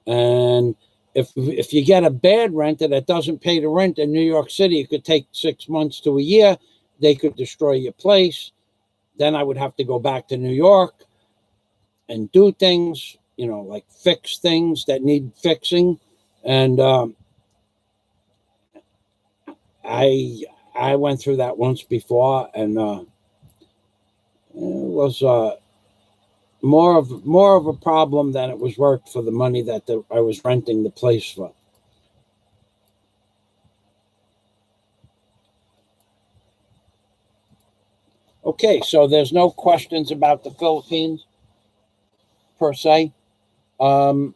and if you get a bad renter that doesn't pay the rent in New York City, it could take 6 months to a year. They could destroy your place. Then I would have to go back to New York and do things, like fix things that need fixing. And I went through that once before, and it was more of a problem than it was worth for the money that I was renting the place for. Okay, so there's no questions about the Philippines per se. Why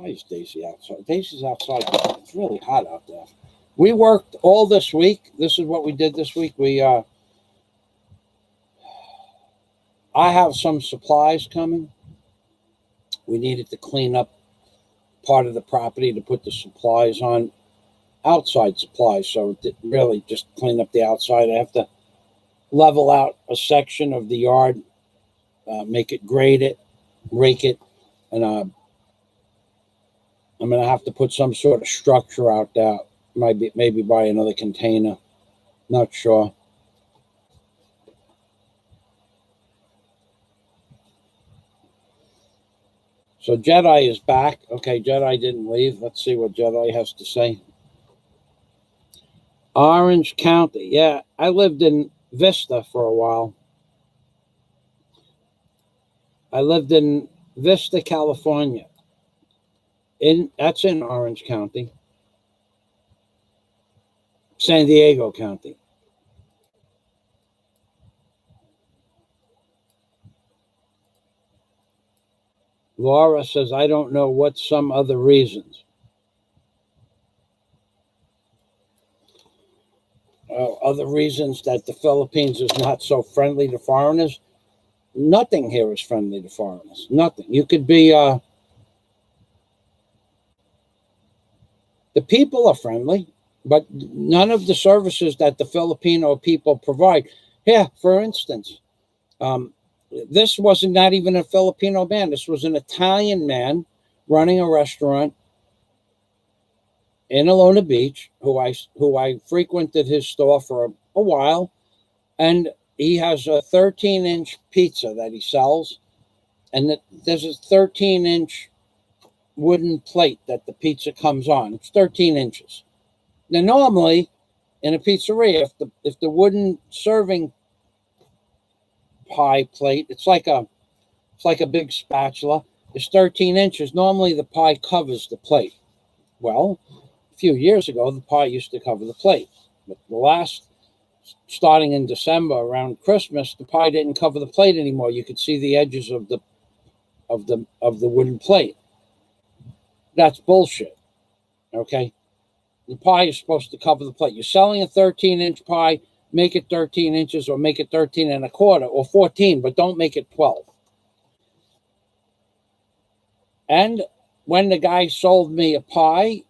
is Daisy outside? Daisy's outside. It's really hot out there. We worked all this week. This is what we did this week. I have some supplies coming. We needed to clean up part of the property to put the supplies on, outside supplies. So it didn't really just clean up the outside. I have to level out a section of the yard, make it, grade it, rake it, and I'm going to have to put some sort of structure out there. Maybe buy another container. Not sure. So Jedi is back. Okay, Jedi didn't leave. Let's see what Jedi has to say. Orange County. Yeah, I lived in Vista for a while. I lived in Vista, California. That's in Orange County. San Diego County. Laura says, I don't know what some other reasons. Other reasons that the Philippines is not so friendly to foreigners. Nothing here is friendly to foreigners. Nothing. You could be... the people are friendly, but none of the services that the Filipino people provide. Here, for instance, this wasn't not even a Filipino man. This was an Italian man running a restaurant in Alona Beach, who I frequented his store for a while, and he has a 13-inch pizza that he sells, and there's a 13-inch wooden plate that the pizza comes on. It's 13 inches. Now, normally in a pizzeria, if the wooden serving pie plate, it's like a big spatula, it's 13 inches. Normally the pie covers the plate. Well, a few years ago, the pie used to cover the plate. But starting in December around Christmas, the pie didn't cover the plate anymore. You could see the edges of the wooden plate. That's bullshit. Okay? The pie is supposed to cover the plate. You're selling a 13-inch pie, make it 13 inches or make it 13 and a quarter or 14, but don't make it 12. And when the guy sold me a pie,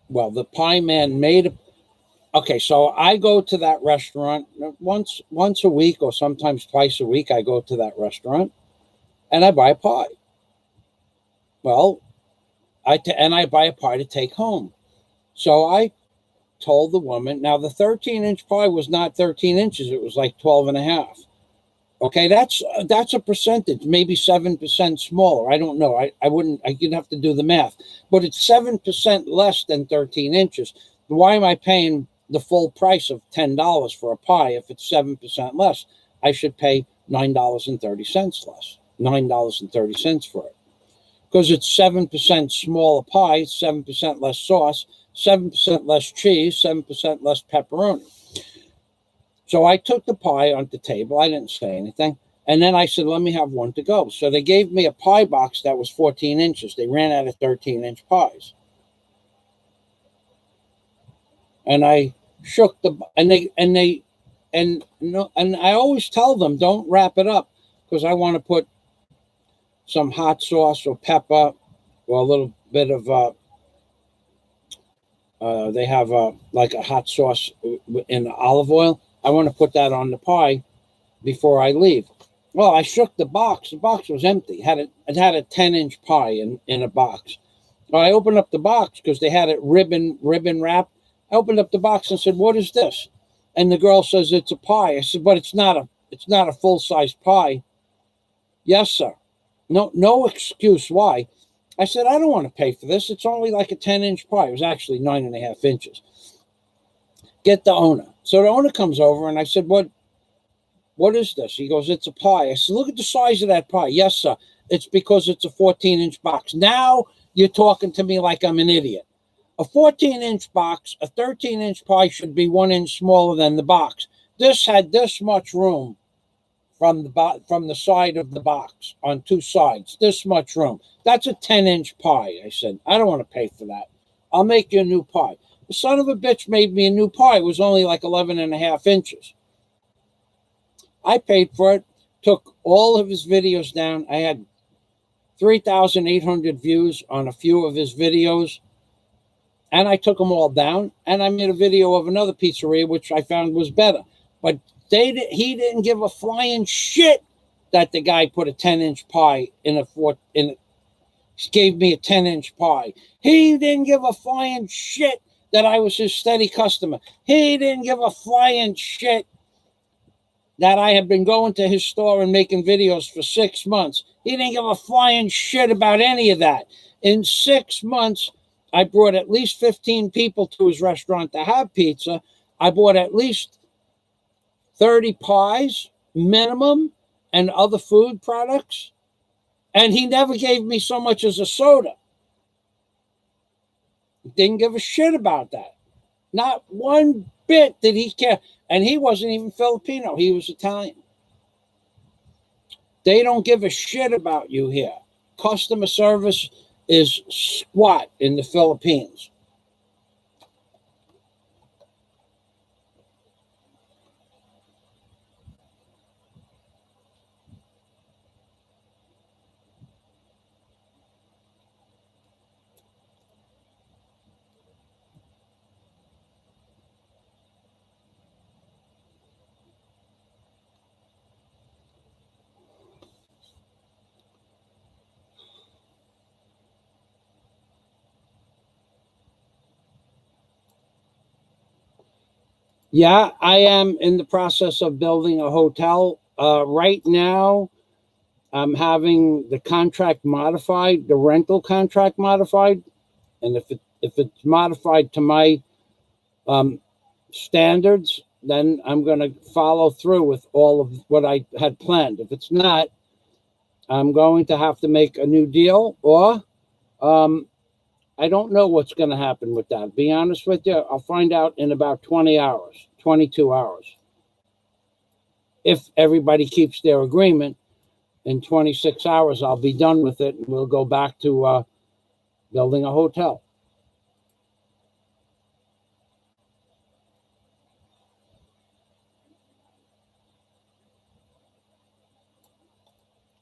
well, the pie man made okay, so I go to that restaurant once a week or sometimes twice a week. I go to that restaurant and I buy a pie. Well, I buy a pie to take home. So I told the woman, now the 13-inch pie was not 13 inches. It was like 12 and a half. Okay, that's a percentage, maybe 7% smaller. I don't know. You'd have to do the math. But it's 7% less than 13 inches. Why am I paying the full price of $10 for a pie if it's 7% less? I should pay $9.30 less, $9.30 for it. because it's 7% smaller pie, 7% less sauce, 7% less cheese, 7% less pepperoni. So I took the pie on the table. I didn't say anything. And then I said, let me have one to go. So they gave me a pie box that was 14 inches. They ran out of 13-inch pies. And I shook the, and I always tell them, don't wrap it up, because I want to put some hot sauce or pepper or a little bit of, they have like a hot sauce in olive oil. I want to put that on the pie before I leave. Well, I shook the box. The box was empty. It had a 10-inch pie in a box. Well, I opened up the box because they had it ribbon wrapped. I opened up the box and said, "What is this?" And the girl says, "It's a pie." I said, "But it's not a full-size pie." "Yes, sir." No excuse why. I said, "I don't want to pay for this. It's only like a 10-inch pie." It was actually 9.5 inches. Get the owner. So the owner comes over and I said, What is this? He goes, "It's a pie." I said, "Look at the size of that pie." "Yes, sir. It's because it's a 14-inch box." Now you're talking to me like I'm an idiot. A 14-inch box, a 13-inch pie should be 1 inch smaller than the box. This had this much room from the side of the box on two sides. This much room. That's a 10-inch pie. I said, "I don't want to pay for that. I'll make you a new pie." The son of a bitch made me a new pie. It was only like 11.5 inches. I paid for it, took all of his videos down. I had 3,800 views on a few of his videos, and I took them all down, and I made a video of another pizzeria, which I found was better. But he didn't give a flying shit that the guy put a 10-inch pie gave me a 10-inch pie. He didn't give a flying shit that I was his steady customer. He didn't give a flying shit that I had been going to his store and making videos for 6 months. He didn't give a flying shit about any of that. In 6 months, I brought at least 15 people to his restaurant to have pizza. I bought at least 30 pies, minimum, and other food products. And he never gave me so much as a soda. Didn't give a shit about that. Not one bit did he care. And he wasn't even Filipino. He was Italian. They don't give a shit about you here. Customer service is squat in the Philippines. Yeah, I am in the process of building a hotel. Right now, I'm having the contract modified, the rental contract modified. And if it's modified to my standards, then I'm going to follow through with all of what I had planned. If it's not, I'm going to have to make a new deal, or I don't know what's going to happen with that. Be honest with you, I'll find out in about 20 hours, 22 hours. If everybody keeps their agreement, in 26 hours, I'll be done with it, and we'll go back to building a hotel.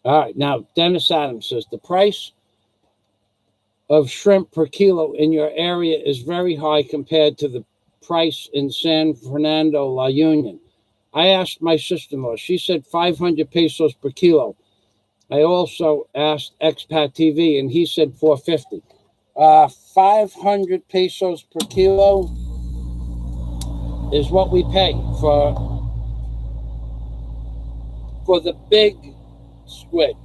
All right, now Dennis Adams says the price of shrimp per kilo in your area is very high compared to the price in San Fernando, La Union. I asked my sister-in-law. She said 500 pesos per kilo. I also asked Expat TV, and he said 450. 500 pesos per kilo is what we pay for the big squid.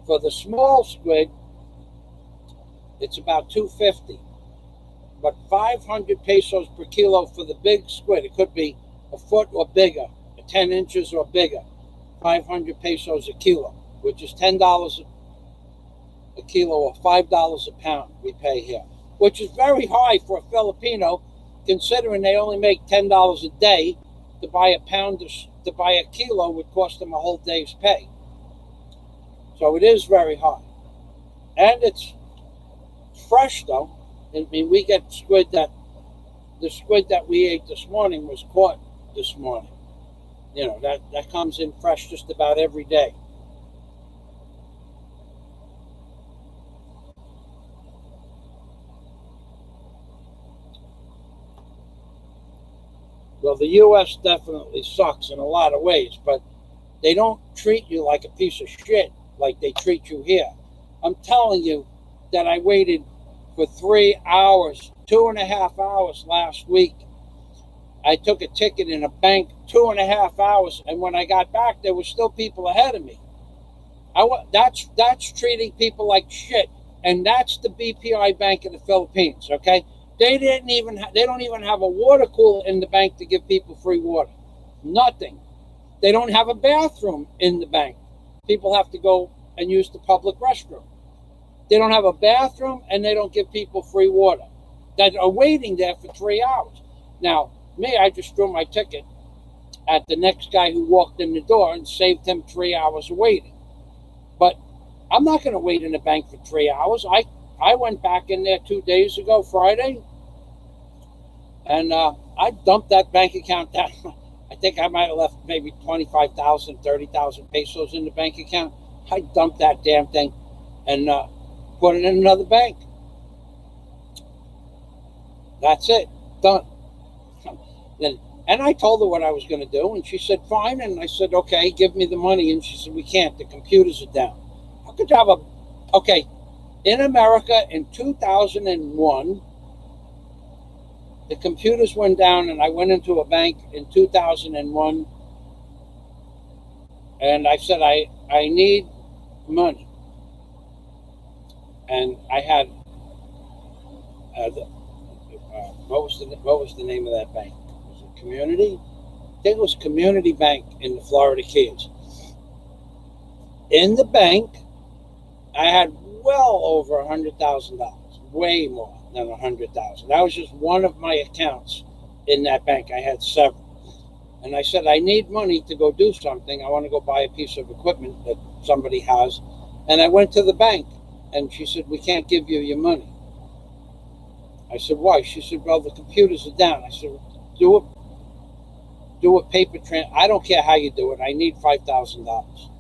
For the small squid, it's about 250. But 500 pesos per kilo for the big squid. It could be a foot or bigger, 10 inches or bigger. 500 pesos a kilo. which is $10 a kilo or $5 a pound we pay here, which is very high for a Filipino, considering they only make $10 a day. To buy a pound, to buy a kilo would cost them a whole day's pay. So it is very high. And it's fresh though. I mean, we get squid the squid that we ate this morning was caught this morning. You know, that comes in fresh just about every day. Well, the U.S. definitely sucks in a lot of ways, but they don't treat you like a piece of shit like they treat you here. I'm telling you that I waited for 3 hours, 2.5 hours last week. I took a ticket in a bank 2.5 hours, and when I got back, there were still people ahead of me. That's treating people like shit, and that's the BPI Bank in the Philippines. Okay. They don't even have a water cooler in the bank to give people free water. Nothing. They don't have a bathroom in the bank. People have to go and use the public restroom. They don't have a bathroom, and they don't give people free water that are waiting there for 3 hours. Now, me, I just threw my ticket at the next guy who walked in the door and saved him 3 hours of waiting. But I'm not going to wait in the bank for 3 hours. I went back in there 2 days ago, Friday, and I dumped that bank account down. I think I might have left maybe 25,000, 30,000 pesos in the bank account. I dumped that damn thing and put it in another bank. That's it. Done. And I told her what I was going to do, and she said, fine. And I said, okay, give me the money. And she said, we can't. The computers are down. How could you have okay. In America, in 2001, the computers went down, and I went into a bank in 2001, and I said, I need money. And I had, what was the name of that bank? Was it Community? I think it was Community Bank in the Florida Keys. In the bank, I had well over $100,000, way more than $100,000. That was just one of my accounts in that bank. I had several. And I said, I need money to go do something. I want to go buy a piece of equipment that somebody has. And I went to the bank, and she said, we can't give you your money. I said, why? She said, well, the computers are down. I said, do a paper transfer. I don't care how you do it. I need $5,000.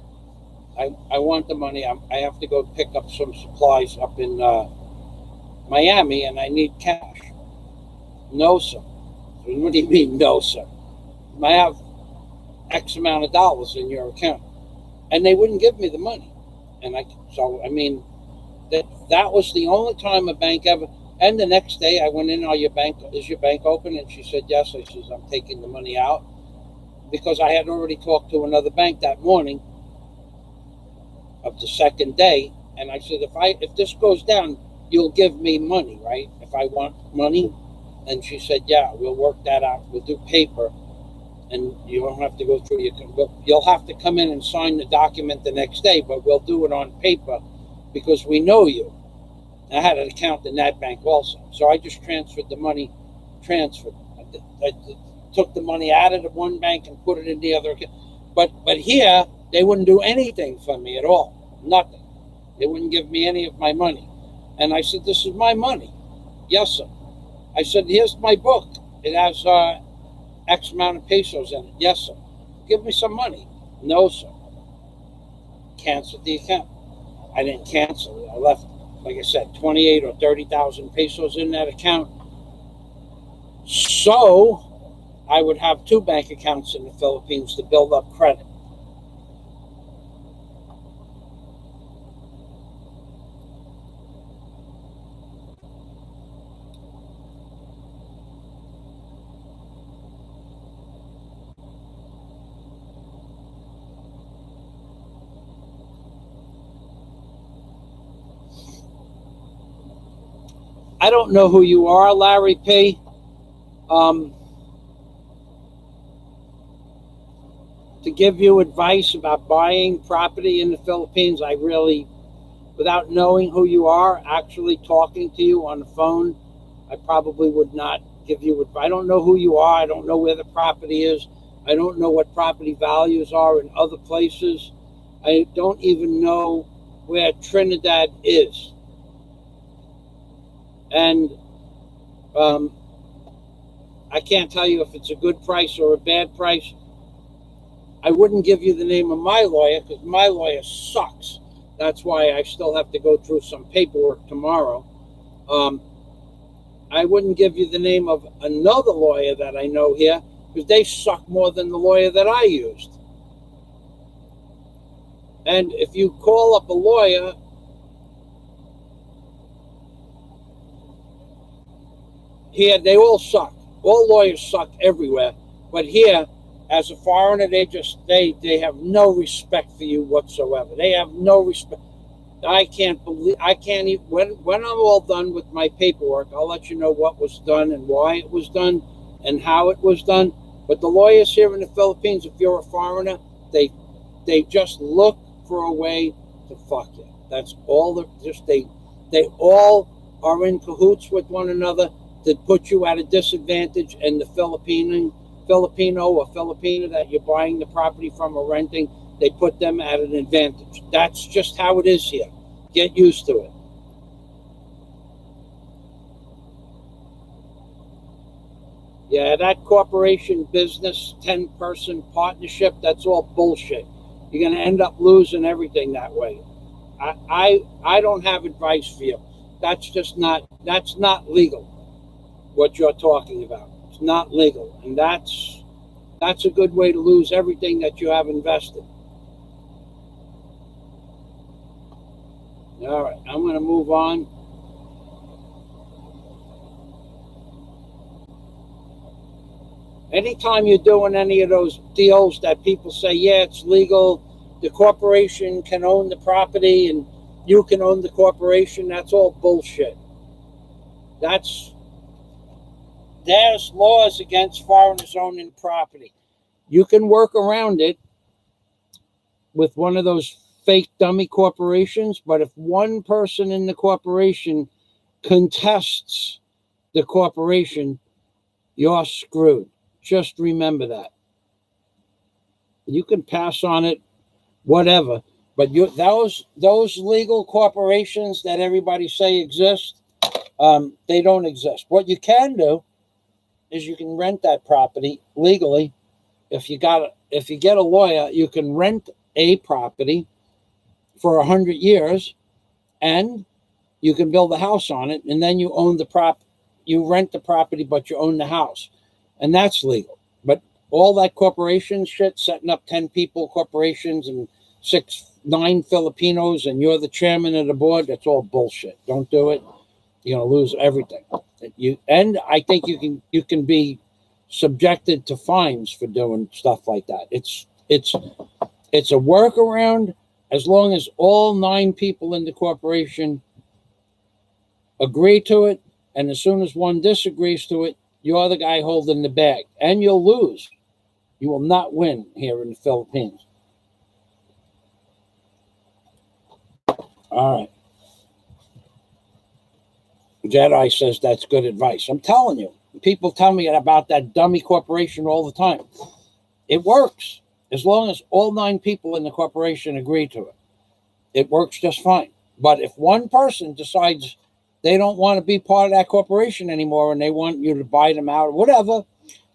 I want the money. I have to go pick up some supplies up in Miami, and I need cash. No, sir. What do you mean, no, sir? I have X amount of dollars in your account. And they wouldn't give me the money. And that was the only time a bank ever. And the next day I went in, is your bank open? And she said, yes. I said, I'm taking the money out. Because I had already talked to another bank that morning of the second day, and I said, if this goes down, you'll give me money, right? If I want money. And she said, yeah, we'll work that out. We'll do paper, and you don't have to go through you'll have to come in and sign the document the next day, but we'll do it on paper because we know you. And I had an account in that bank also, so I just transferred the money. I took the money out of the one bank and put it in the other account. But here they wouldn't do anything for me at all. Nothing. They wouldn't give me any of my money. And I said, this is my money. Yes, sir. I said, here's my book. It has X amount of pesos in it. Yes, sir. Give me some money. No, sir. Canceled the account. I didn't cancel it. I left, like I said, 28 or 30,000 pesos in that account. So I would have 2 bank accounts in the Philippines to build up credit. I don't know who you are, Larry P. to give you advice about buying property in the Philippines. I really, without knowing who you are, actually talking to you on the phone, I probably would not give you advice. I don't know who you are. I don't know where the property is. I don't know what property values are in other places. I don't even know where Trinidad is. And I can't tell you if it's a good price or a bad price. I wouldn't give you the name of my lawyer because my lawyer sucks. That's why I still have to go through some paperwork tomorrow. I wouldn't give you the name of another lawyer that I know here because they suck more than the lawyer that I used. And if you call up a lawyer, here they all suck. All lawyers suck everywhere. But here, as a foreigner, they have no respect for you whatsoever. They have no respect. I can't even, when I'm all done with my paperwork, I'll let you know what was done and why it was done and how it was done. But the lawyers here in the Philippines, if you're a foreigner, they just look for a way to fuck you. That's all. They all are in cahoots with one another to put you at a disadvantage. And the Filipino or Filipina that you're buying the property from or renting, they put them at an advantage. That's just how it is here. Get used to it. Yeah, that corporation business, 10-person partnership, that's all bullshit. You're going to end up losing everything that way. I don't have advice for you. That's not legal, what you're talking about. It's not legal. And that's a good way to lose everything that you have invested. All right, I'm going to move on. Anytime you're doing any of those deals that people say, yeah, it's legal, the corporation can own the property and you can own the corporation, that's all bullshit. There's laws against foreigners owning property. You can work around it with one of those fake dummy corporations, but if one person in the corporation contests the corporation, you're screwed. Just remember that. You can pass on it, whatever, but those legal corporations that everybody say exist, they don't exist. What you can do is you can rent that property legally. If you get a lawyer, you can rent a property for 100 years, and you can build a house on it, and then you own you rent the property, but you own the house. And that's legal. But all that corporation shit, setting up 10 people corporations and 9 Filipinos, and you're the chairman of the board, that's all bullshit. Don't do it. You're going to lose everything. And I think you can be subjected to fines for doing stuff like that. It's a workaround as long as all 9 people in the corporation agree to it, and as soon as one disagrees to it, you're the guy holding the bag, and you'll lose. You will not win here in the Philippines. All right. Jedi says that's good advice. I'm telling you, people tell me about that dummy corporation all the time. It works as long as all 9 people in the corporation agree to it. It works just fine. But if one person decides they don't want to be part of that corporation anymore and they want you to buy them out or whatever,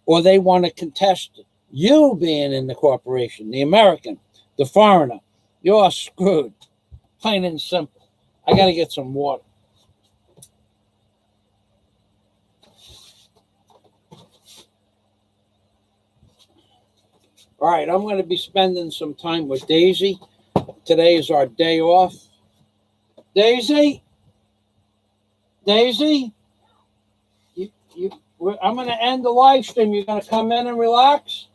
or they want to contest you being in the corporation, the American, the foreigner, you're screwed. Plain and simple. I got to get some water. All right, I'm going to be spending some time with Daisy. Today is our day off. Daisy? Daisy? I'm going to end the live stream. You're going to come in and relax?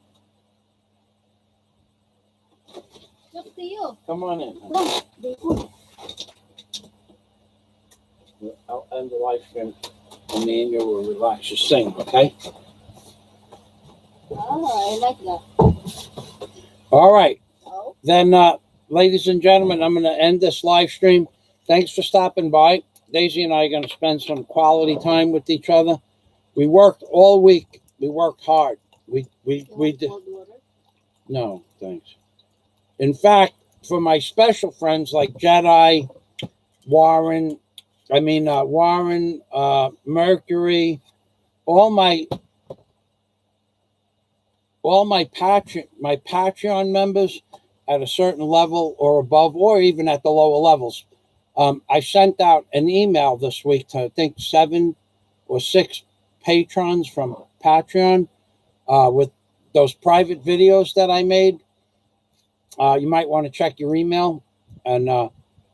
It's up to you. Come on in. I'll end the live stream and me and you will relax. Just sing, okay? Oh, I like that. All right. Oh. Then, ladies and gentlemen, I'm going to end this live stream. Thanks for stopping by. Daisy and I are going to spend some quality time with each other. We worked all week. We worked hard. We did. No, thanks. In fact, for my special friends like Jedi, Warren, Mercury, all my Patreon members at a certain level or above, or even at the lower levels. I sent out an email this week to, I think, 7 or 6 patrons from Patreon with those private videos that I made. You might want to check your email. And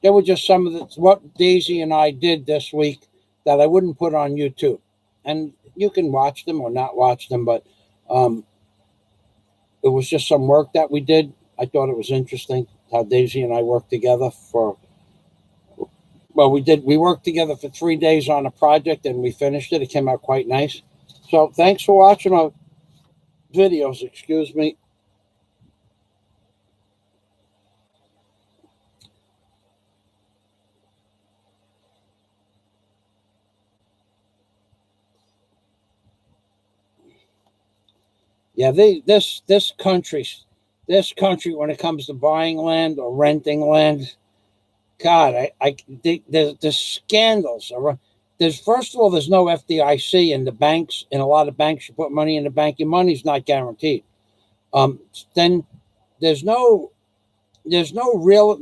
there were just some of what Daisy and I did this week that I wouldn't put on YouTube. And you can watch them or not watch them, but it was just some work that we did. I thought it was interesting how Daisy and I worked together we worked together for 3 days on a project and we finished it. It came out quite nice. So thanks for watching our videos. Excuse me. Yeah, this country, when it comes to buying land or renting land, God, the scandals are. First of all, there's no FDIC in the banks. In a lot of banks, you put money in the bank, your money's not guaranteed. Then there's no real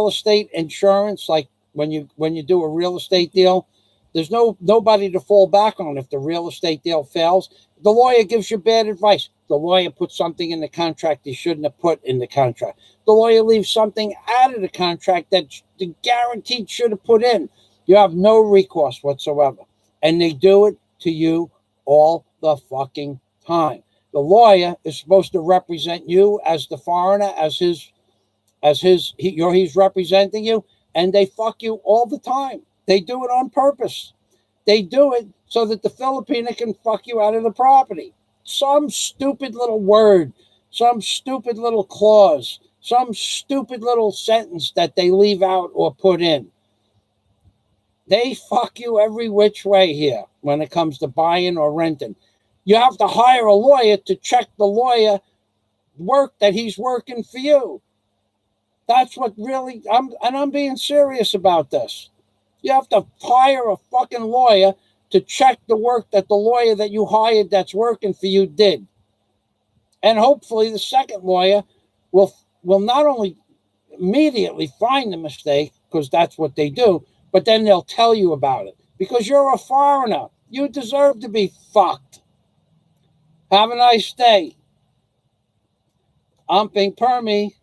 estate insurance. Like when you do a real estate deal, there's nobody to fall back on if the real estate deal fails. The lawyer gives you bad advice. The lawyer puts something in the contract he shouldn't have put in the contract. The lawyer leaves something out of the contract that the guaranteed should have put in. You have no recourse whatsoever. And they do it to you all the fucking time. The lawyer is supposed to represent you as the foreigner, he's representing you, and they fuck you all the time. They do it on purpose. They do it so that the Filipino can fuck you out of the property. Some stupid little word, some stupid little clause, some stupid little sentence that they leave out or put in. They fuck you every which way here when it comes to buying or renting. You have to hire a lawyer to check the lawyer work that he's working for you. That's what really, I'm being serious about this. You have to hire a fucking lawyer to check the work that the lawyer that you hired that's working for you did. And hopefully the second lawyer will not only immediately find the mistake, because that's what they do, but then they'll tell you about it. Because you're a foreigner. You deserve to be fucked. Have a nice day. I'm Pink Permy.